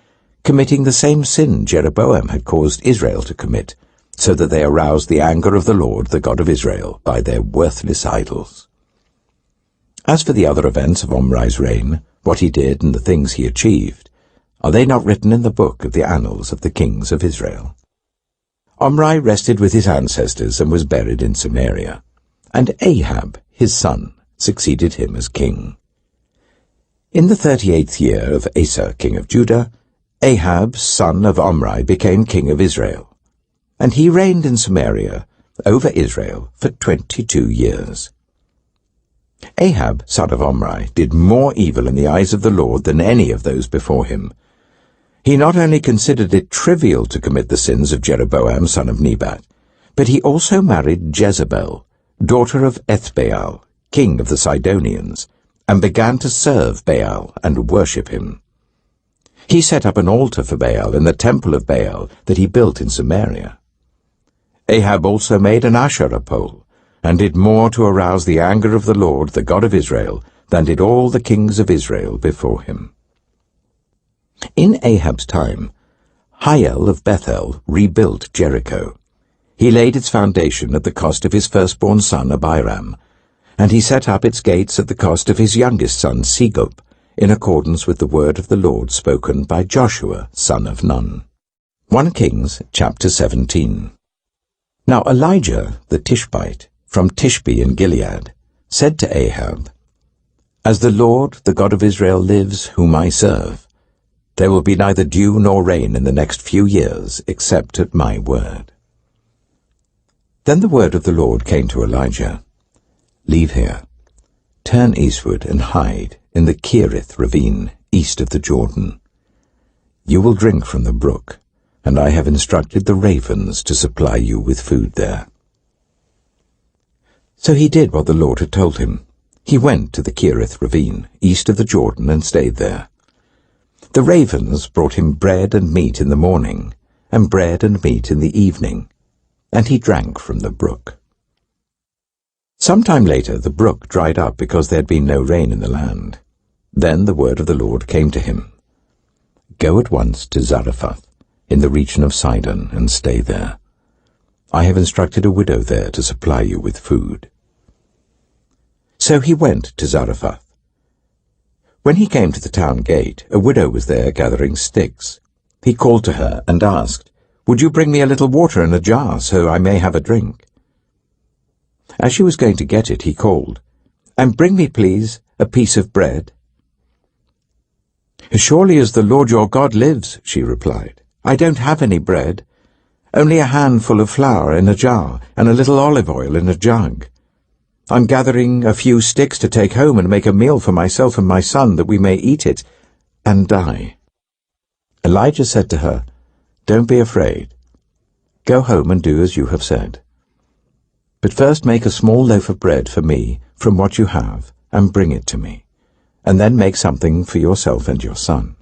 committing the same sin Jeroboam had caused Israel to commit, so that they aroused the anger of the Lord, the God of Israel, by their worthless idols. As for the other events of Omri's reign, what he did and the things he achieved, are they not written in the book of the annals of the kings of Israel? Omri rested with his ancestors and was buried in Samaria, and Ahab, his son, succeeded him as king. In the 38th year of Asa, king of Judah, Ahab, son of Omri, became king of Israel, and he reigned in Samaria over Israel for 22 years. Ahab, son of Omri, did more evil in the eyes of the Lord than any of those before him. He not only considered it trivial to commit the sins of Jeroboam, son of Nebat, but he also married Jezebel, daughter of Ethbaal, king of the Sidonians, and began to serve Baal and worship him. He set up an altar for Baal in the temple of Baal that he built in Samaria. Ahab also made an Asherah pole, and did more to arouse the anger of the Lord, the God of Israel, than did all the kings of Israel before him. In Ahab's time, Hiel of Bethel rebuilt Jericho. He laid its foundation at the cost of his firstborn son Abiram, and he set up its gates at the cost of his youngest son Segub, in accordance with the word of the Lord spoken by Joshua, son of Nun. 1 Kings chapter 17. Now Elijah the Tishbite, from Tishbe in Gilead, said to Ahab, As the Lord, the God of Israel, lives, whom I serve, there will be neither dew nor rain in the next few years, except at my word. Then the word of the Lord came to Elijah, Leave here, turn eastward and hide in the Kerith ravine, east of the Jordan. You will drink from the brook, and I have instructed the ravens to supply you with food there. So he did what the Lord had told him. He went to the Kerith ravine, east of the Jordan, and stayed there. The ravens brought him bread and meat in the morning, and bread and meat in the evening, and he drank from the brook. Some time later the brook dried up because there had been no rain in the land. Then the word of the Lord came to him. Go at once to Zarephath, in the region of Sidon, and stay there. I have instructed a widow there to supply you with food. So he went to Zarephath. When he came to the town gate, a widow was there gathering sticks. He called to her and asked, Would you bring me a little water in a jar so I may have a drink? As she was going to get it, he called, And bring me, please, a piece of bread. As surely as the Lord your God lives, she replied, I don't have any bread, only a handful of flour in a jar and a little olive oil in a jug. I'm gathering a few sticks to take home and make a meal for myself and my son, that we may eat it and die. Elijah said to her, Don't be afraid. Go home and do as you have said. But first make a small loaf of bread for me from what you have, and bring it to me, and then make something for yourself and your son.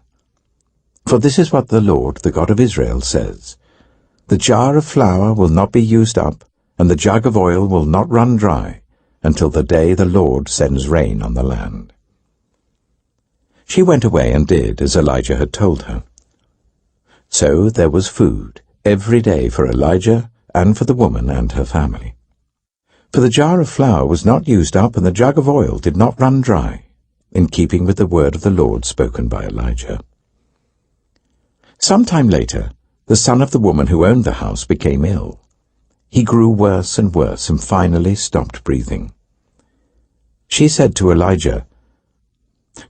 For this is what the Lord, the God of Israel, says, The jar of flour will not be used up, and the jug of oil will not run dry, until the day the Lord sends rain on the land. She went away and did as Elijah had told her. So there was food every day for Elijah and for the woman and her family. For the jar of flour was not used up, and the jug of oil did not run dry, in keeping with the word of the Lord spoken by Elijah. Some time later, the son of the woman who owned the house became ill. He grew worse and finally stopped breathing. She said to Elijah,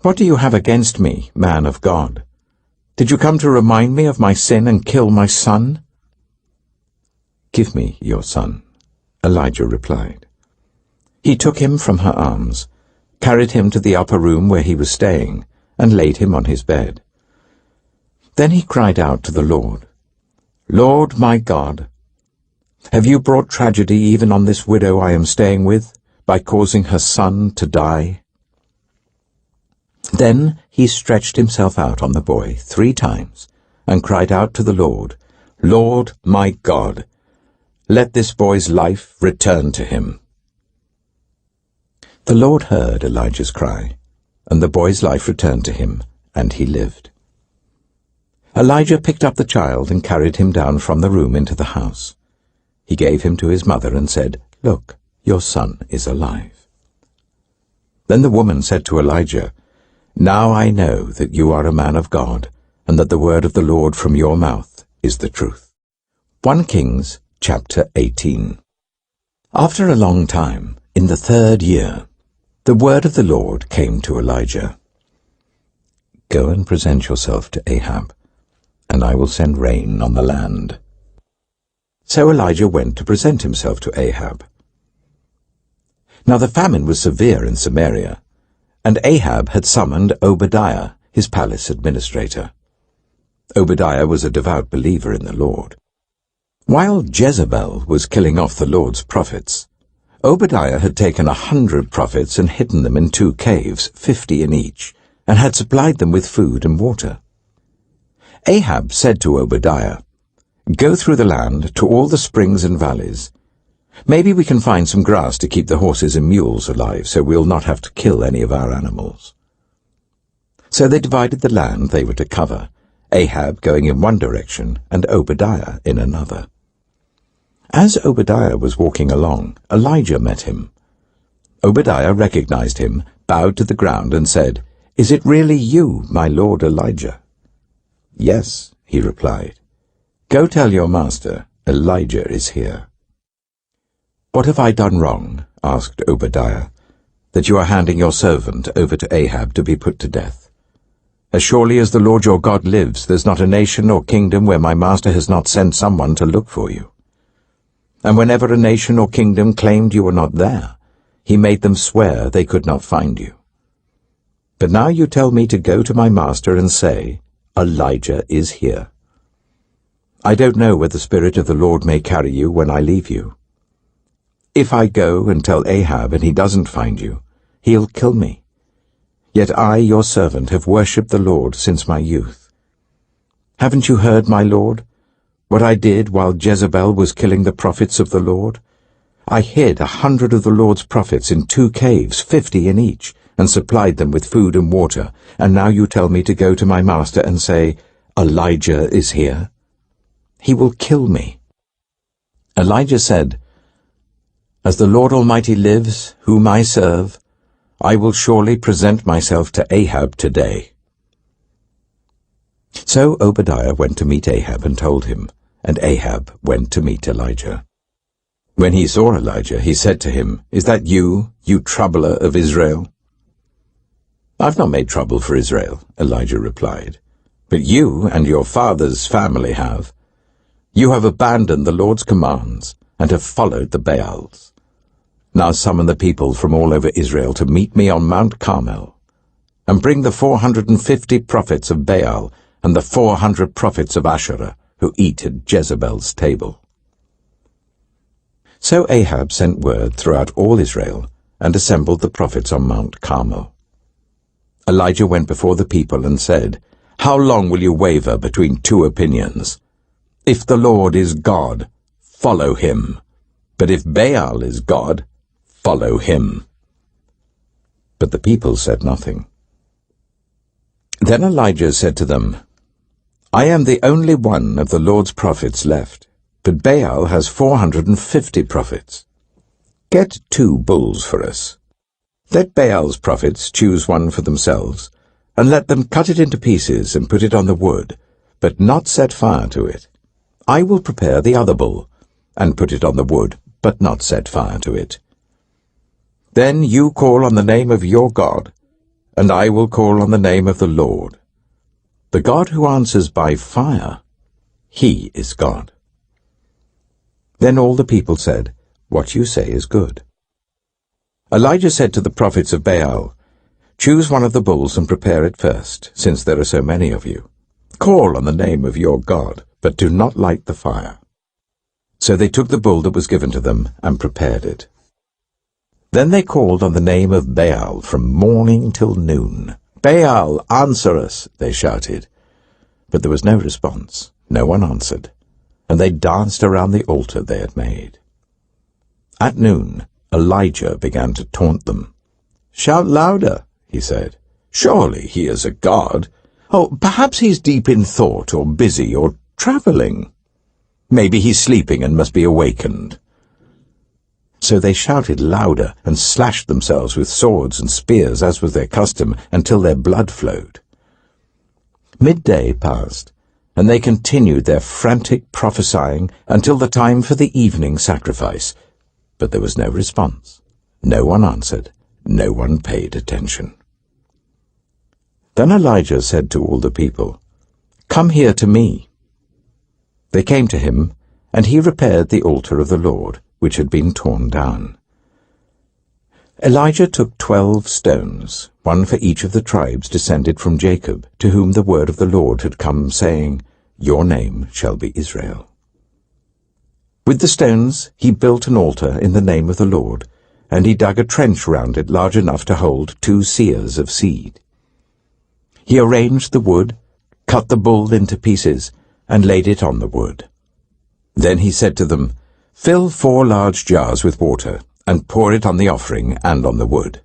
What do you have against me, man of God? Did you come to remind me of my sin and kill my son? Give me your son, Elijah replied. He took him from her arms, carried him to the upper room where he was staying, and laid him on his bed. Then he cried out to the Lord, Lord my God, have you brought tragedy even on this widow I am staying with, by causing her son to die? Then he stretched himself out on the boy 3 times, and cried out to the Lord, Lord my God, let this boy's life return to him. The Lord heard Elijah's cry, and the boy's life returned to him, and he lived. Elijah picked up the child and carried him down from the room into the house. He gave him to his mother and said, Look, your son is alive. Then the woman said to Elijah, Now I know that you are a man of God, and that the word of the Lord from your mouth is the truth. 1 Kings chapter 18. After a long time, in the 3rd year, the word of the Lord came to Elijah. Go and present yourself to Ahab, and I will send rain on the land. So Elijah went to present himself to Ahab. Now the famine was severe in Samaria, and Ahab had summoned Obadiah, his palace administrator. Obadiah was a devout believer in the Lord. While Jezebel was killing off the Lord's prophets, Obadiah had taken 100 prophets and hidden them in 2 caves, 50 in each, and had supplied them with food and water. Ahab said to Obadiah, Go through the land to all the springs and valleys. Maybe we can find some grass to keep the horses and mules alive, so we'll not have to kill any of our animals. So they divided the land they were to cover, Ahab going in one direction and Obadiah in another. As Obadiah was walking along, Elijah met him. Obadiah recognized him, bowed to the ground, and said, Is it really you, my lord Elijah? Yes, he replied. Go tell your master, Elijah is here. What have I done wrong, asked Obadiah, that you are handing your servant over to Ahab to be put to death? As surely as the Lord your God lives, there's not a nation or kingdom where my master has not sent someone to look for you. And whenever a nation or kingdom claimed you were not there, he made them swear they could not find you. But now you tell me to go to my master and say, Elijah is here. I don't know where the Spirit of the Lord may carry you when I leave you. If I go and tell Ahab and he doesn't find you, he'll kill me. Yet I, your servant, have worshipped the Lord since my youth. Haven't you heard, my Lord? what I did while Jezebel was killing the prophets of the Lord? I hid 100 of the Lord's prophets in 2 caves, 50 in each, and supplied them with food and water, and now you tell me to go to my master and say, 'Elijah is here.' He will kill me." Elijah said, "As the Lord Almighty lives, whom I serve, I will surely present myself to Ahab today." So Obadiah went to meet Ahab and told him, and Ahab went to meet Elijah. When he saw Elijah, he said to him, "Is that you, you troubler of Israel?" "I've not made trouble for Israel," Elijah replied, "but you and your father's family have. You have abandoned the Lord's commands and have followed the Baals. Now summon the people from all over Israel to meet me on Mount Carmel, and bring the 450 prophets of Baal and the 400 prophets of Asherah who eat at Jezebel's table." So Ahab sent word throughout all Israel and assembled the prophets on Mount Carmel. Elijah went before the people and said, "How long will you waver between 2 opinions? If the Lord is God, follow him. But if Baal is God, follow him." But the people said nothing. Then Elijah said to them, "I am the only one of the Lord's prophets left, but Baal has 450 prophets. Get 2 bulls for us. Let Baal's prophets choose one for themselves, and let them cut it into pieces and put it on the wood, but not set fire to it. I will prepare the other bull, and put it on the wood, but not set fire to it. Then you call on the name of your God, and I will call on the name of the Lord. The God who answers by fire, he is God." Then all the people said, "What you say is good." Elijah said to the prophets of Baal, "Choose one of the bulls and prepare it first, since there are so many of you. Call on the name of your God, but do not light the fire." So they took the bull that was given to them and prepared it. Then they called on the name of Baal from morning till noon. "Baal, answer us," they shouted. But there was no response. No one answered, and they danced around the altar they had made. At noon, Elijah began to taunt them. "Shout louder," he said. "Surely he is a god. Oh, perhaps he's deep in thought or busy or traveling. Maybe he's sleeping and must be awakened." So they shouted louder and slashed themselves with swords and spears, as was their custom, until their blood flowed. Midday passed, and they continued their frantic prophesying until the time for the evening sacrifice. But there was no response. No one answered. No one paid attention. Then Elijah said to all the people, "Come here to me." They came to him, and he repaired the altar of the Lord, which had been torn down. Elijah took 12 stones, one for each of the tribes descended from Jacob, to whom the word of the Lord had come, saying, "Your name shall be Israel." With the stones he built an altar in the name of the Lord, and he dug a trench round it large enough to hold 2 seahs of seed. He arranged the wood, cut the bull into pieces, and laid it on the wood. Then he said to them, "Fill 4 large jars with water, and pour it on the offering and on the wood."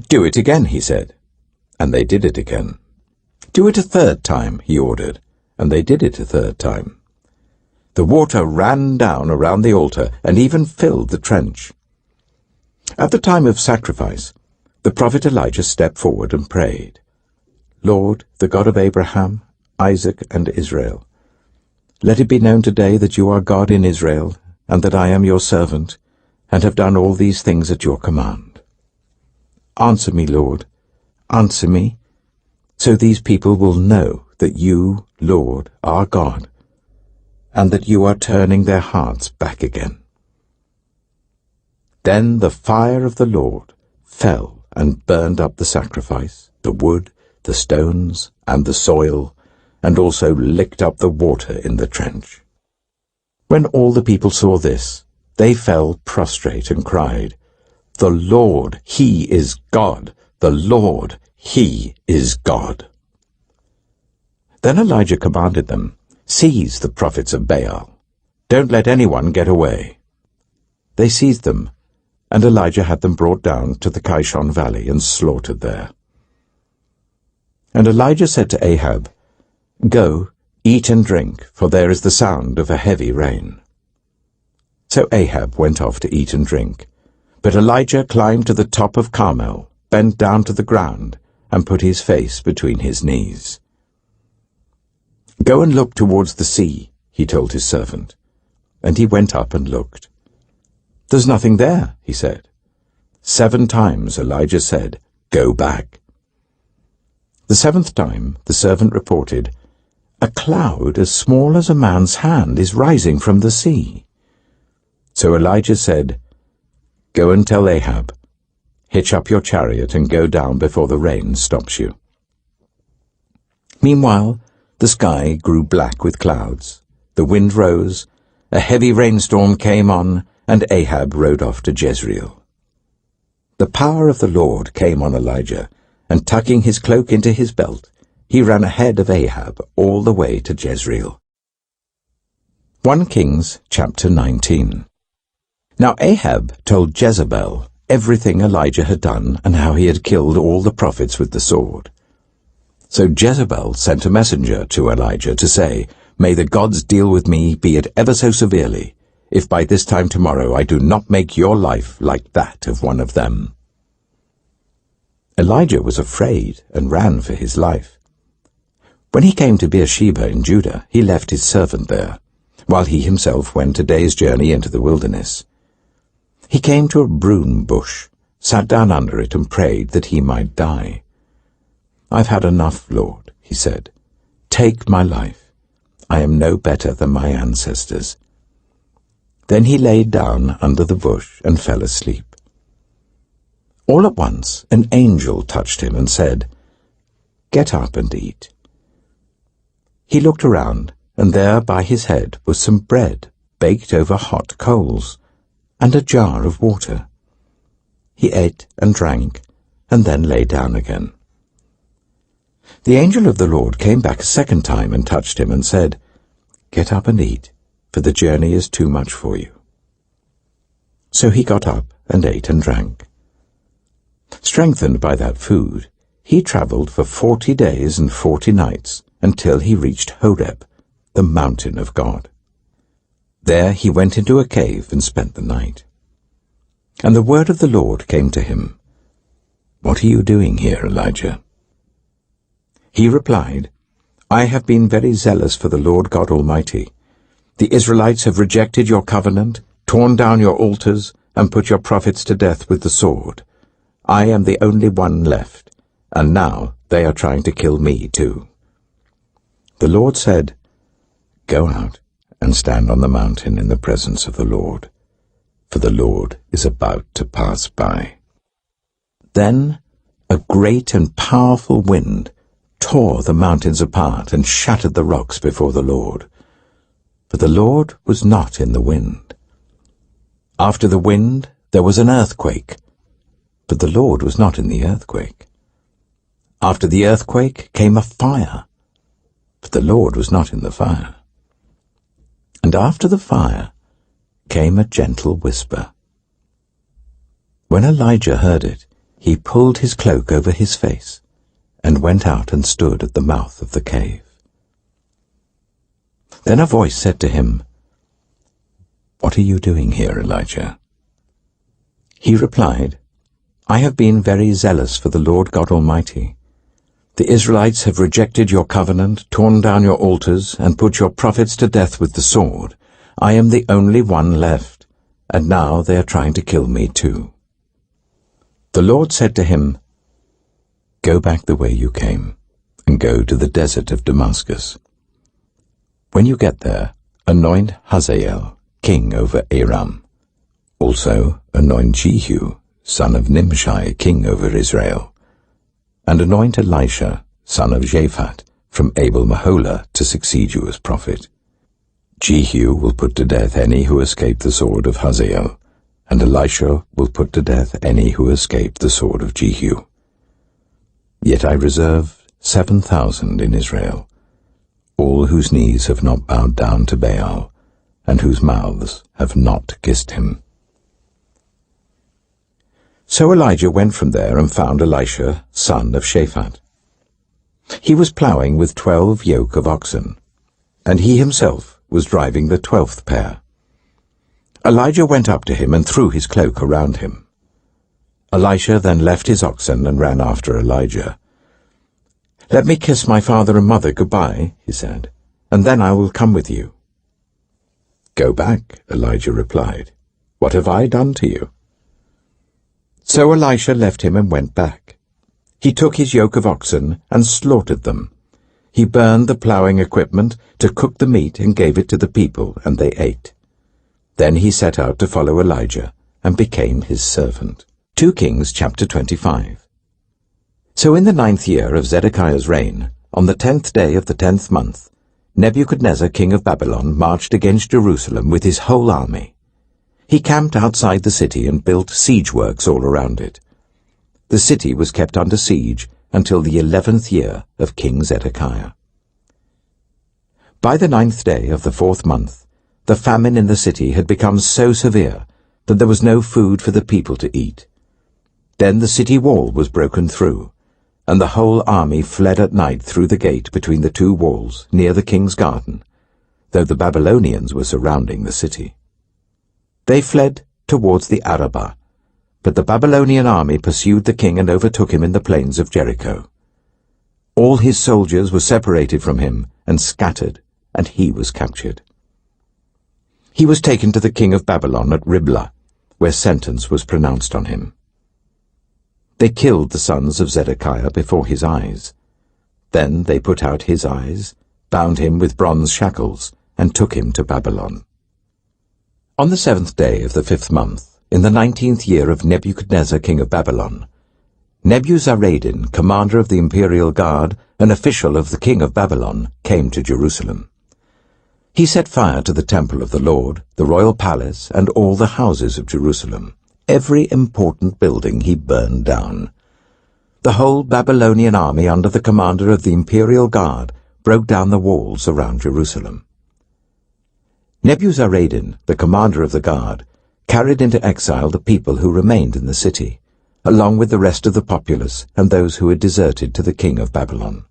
"Do it again," he said, and they did it again. "Do it a 3rd time," he ordered, and they did it a 3rd time. The water ran down around the altar and even filled the trench. At the time of sacrifice, the prophet Elijah stepped forward and prayed, "Lord, the God of Abraham, Isaac, and Israel, let it be known today that you are God in Israel, and that I am your servant, and have done all these things at your command. Answer me, Lord, answer me, so these people will know that you, Lord, are God, and that you are turning their hearts back again." Then the fire of the Lord fell and burned up the sacrifice, the wood, the stones, and the soil, and also licked up the water in the trench. When all the people saw this, they fell prostrate and cried, "The Lord, he is God! The Lord, he is God!" Then Elijah commanded them, "Seize the prophets of Baal. Don't let anyone get away." They seized them, and Elijah had them brought down to the Kishon valley and slaughtered there. And Elijah said to Ahab, "Go, eat and drink, for there is the sound of a heavy rain." So Ahab went off to eat and drink, but Elijah climbed to the top of Carmel, bent down to the ground, and put his face between his knees. "Go and look towards the sea," he told his servant. And he went up and looked. "There's nothing there," he said. 7 times Elijah said, "Go back." The 7th time the servant reported, "A cloud as small as a man's hand is rising from the sea." So Elijah said, "Go and tell Ahab, hitch up your chariot and go down before the rain stops you." Meanwhile, the sky grew black with clouds, the wind rose, a heavy rainstorm came on, and Ahab rode off to Jezreel. The power of the Lord came on Elijah, and tucking his cloak into his belt, he ran ahead of Ahab all the way to Jezreel. 1 Kings chapter 19. Now Ahab told Jezebel everything Elijah had done and how he had killed all the prophets with the sword. So Jezebel sent a messenger to Elijah to say, "May the gods deal with me, be it ever so severely, if by this time tomorrow I do not make your life like that of one of them." Elijah was afraid and ran for his life. When he came to Beersheba in Judah, he left his servant there, while he himself went a day's journey into the wilderness. He came to a broom bush, sat down under it and prayed that he might die. "I've had enough, Lord," he said. "Take my life. I am no better than my ancestors." Then he lay down under the bush and fell asleep. All at once an angel touched him and said, "Get up and eat." He looked around, and there by his head was some bread baked over hot coals, and a jar of water. He ate and drank, and then lay down again. The angel of the Lord came back a 2nd time and touched him and said, "Get up and eat, for the journey is too much for you." So he got up and ate and drank. Strengthened by that food, he travelled for 40 days and 40 nights until he reached Horeb, the mountain of God. There he went into a cave and spent the night. And the word of the Lord came to him, "What are you doing here, Elijah?" He replied, "I have been very zealous for the Lord God Almighty. The Israelites have rejected your covenant, torn down your altars, and put your prophets to death with the sword. I am the only one left, and now they are trying to kill me too." The Lord said, "Go out and stand on the mountain in the presence of the Lord, for the Lord is about to pass by." Then a great and powerful wind tore the mountains apart and shattered the rocks before the Lord. But the Lord was not in the wind. After the wind there was an earthquake, but the Lord was not in the earthquake. After the earthquake came a fire, but the Lord was not in the fire. And after the fire came a gentle whisper. When Elijah heard it, he pulled his cloak over his face and went out and stood at the mouth of the cave. Then a voice said to him, "What are you doing here, Elijah?" He replied, "I have been very zealous for the Lord God Almighty. The Israelites have rejected your covenant, torn down your altars, and put your prophets to death with the sword. I am the only one left, and now they are trying to kill me too." The Lord said to him, "Go back the way you came, and go to the desert of Damascus. When you get there, anoint Hazael king over Aram. Also anoint Jehu, son of Nimshi, king over Israel. And anoint Elisha, son of Shaphat, from Abel-Meholah, to succeed you as prophet. Jehu will put to death any who escape the sword of Hazael, and Elisha will put to death any who escape the sword of Jehu. Yet I reserve 7,000 in Israel, all whose knees have not bowed down to Baal, and whose mouths have not kissed him." So Elijah went from there and found Elisha, son of Shaphat. He was ploughing with 12 yoke of oxen, and he himself was driving the 12th pair. Elijah went up to him and threw his cloak around him. Elisha then left his oxen and ran after Elijah. "Let me kiss my father and mother goodbye," he said, "and then I will come with you." "Go back," Elijah replied. "What have I done to you?" So Elisha left him and went back. He took his yoke of oxen and slaughtered them. He burned the ploughing equipment to cook the meat and gave it to the people, and they ate. Then he set out to follow Elijah and became his servant. 2 Kings chapter 25. So in the 9th year of Zedekiah's reign, on the 10th day of the 10th month, Nebuchadnezzar king of Babylon marched against Jerusalem with his whole army. He camped outside the city and built siege works all around it. The city was kept under siege until the 11th year of King Zedekiah. By the 9th day of the 4th month, the famine in the city had become so severe that there was no food for the people to eat. Then the city wall was broken through, and the whole army fled at night through the gate between the 2 walls near the king's garden, though the Babylonians were surrounding the city. They fled towards the Arabah, but the Babylonian army pursued the king and overtook him in the plains of Jericho. All his soldiers were separated from him and scattered, and he was captured. He was taken to the king of Babylon at Riblah, where sentence was pronounced on him. They killed the sons of Zedekiah before his eyes. Then they put out his eyes, bound him with bronze shackles, and took him to Babylon. On the 7th day of the 5th month, in the 19th year of Nebuchadnezzar king of Babylon, Nebuzaradan, commander of the imperial guard, an official of the king of Babylon, came to Jerusalem. He set fire to the temple of the Lord, the royal palace, and all the houses of Jerusalem. Every important building he burned down. The whole Babylonian army under the commander of the imperial guard broke down the walls around Jerusalem. Nebuzaradan, the commander of the guard, carried into exile the people who remained in the city, along with the rest of the populace and those who had deserted to the king of Babylon.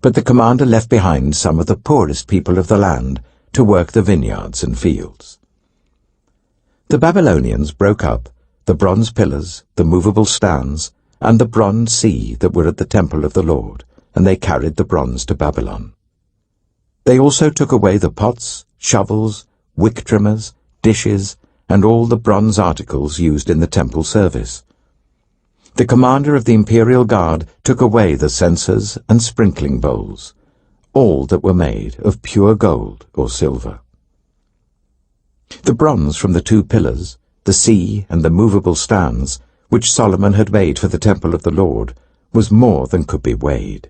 But the commander left behind some of the poorest people of the land to work the vineyards and fields. The Babylonians broke up the bronze pillars, the movable stands, and the bronze sea that were at the temple of the Lord, and they carried the bronze to Babylon. They also took away the pots, shovels, wick trimmers, dishes, and all the bronze articles used in the temple service. The commander of the imperial guard took away the censers and sprinkling bowls, all that were made of pure gold or silver. The bronze from the 2 pillars, the sea and the movable stands, which Solomon had made for the temple of the Lord, was more than could be weighed.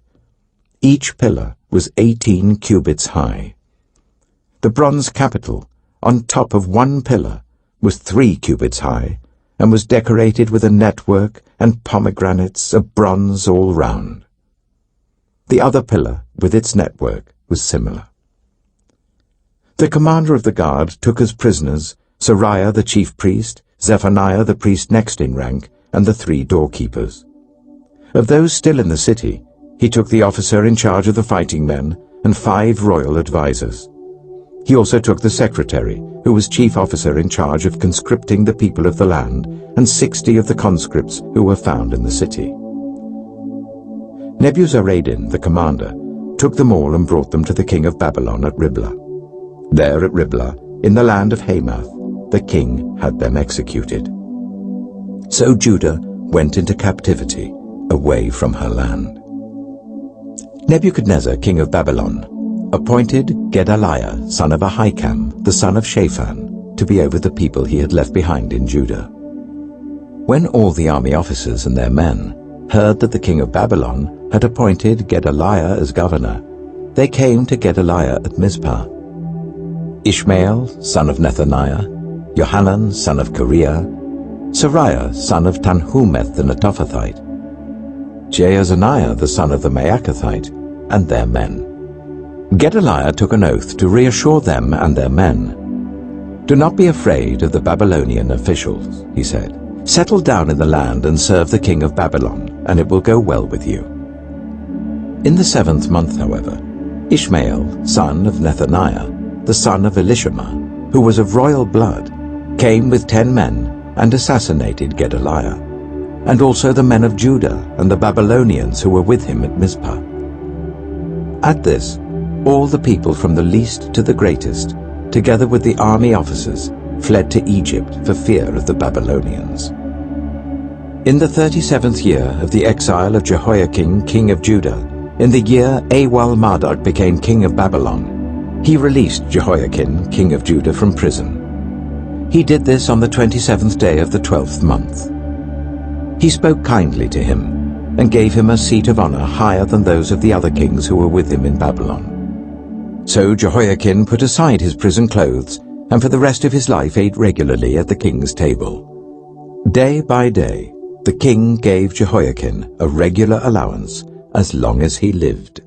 Each pillar was 18 cubits high. The bronze capital, on top of one pillar, was 3 cubits high, and was decorated with a network and pomegranates of bronze all round. The other pillar, with its network, was similar. The commander of the guard took as prisoners Seraiah the chief priest, Zephaniah the priest next in rank, and the 3 doorkeepers. Of those still in the city, he took the officer in charge of the fighting men and 5 royal advisers. He also took the secretary, who was chief officer in charge of conscripting the people of the land, and 60 of the conscripts who were found in the city. Nebuzaradan, the commander, took them all and brought them to the king of Babylon at Riblah. There at Riblah, in the land of Hamath, the king had them executed. So Judah went into captivity, away from her land. Nebuchadnezzar, king of Babylon, appointed Gedaliah, son of Ahikam, the son of Shaphan, to be over the people he had left behind in Judah. When all the army officers and their men heard that the king of Babylon had appointed Gedaliah as governor, they came to Gedaliah at Mizpah. Ishmael, son of Nethaniah, Johanan, son of Kareah, Seraiah, son of Tanhumeth the Netophathite, Jaazaniah, the son of the Maacathite, and their men. Gedaliah took an oath to reassure them and their men. "Do not be afraid of the Babylonian officials," he said. "Settle down in the land and serve the king of Babylon, and it will go well with you." In the 7th month, however, Ishmael, son of Nethaniah, the son of Elishama, who was of royal blood, came with 10 men and assassinated Gedaliah, and also the men of Judah and the Babylonians who were with him at Mizpah. At this, all the people from the least to the greatest, together with the army officers, fled to Egypt for fear of the Babylonians. In the 37th year of the exile of Jehoiakim, king of Judah, in the year Awal-Marduk became king of Babylon, he released Jehoiakim, king of Judah, from prison. He did this on the 27th day of the 12th month. He spoke kindly to him and gave him a seat of honor higher than those of the other kings who were with him in Babylon. So Jehoiakim put aside his prison clothes and for the rest of his life ate regularly at the king's table. Day by day, the king gave Jehoiakim a regular allowance as long as he lived.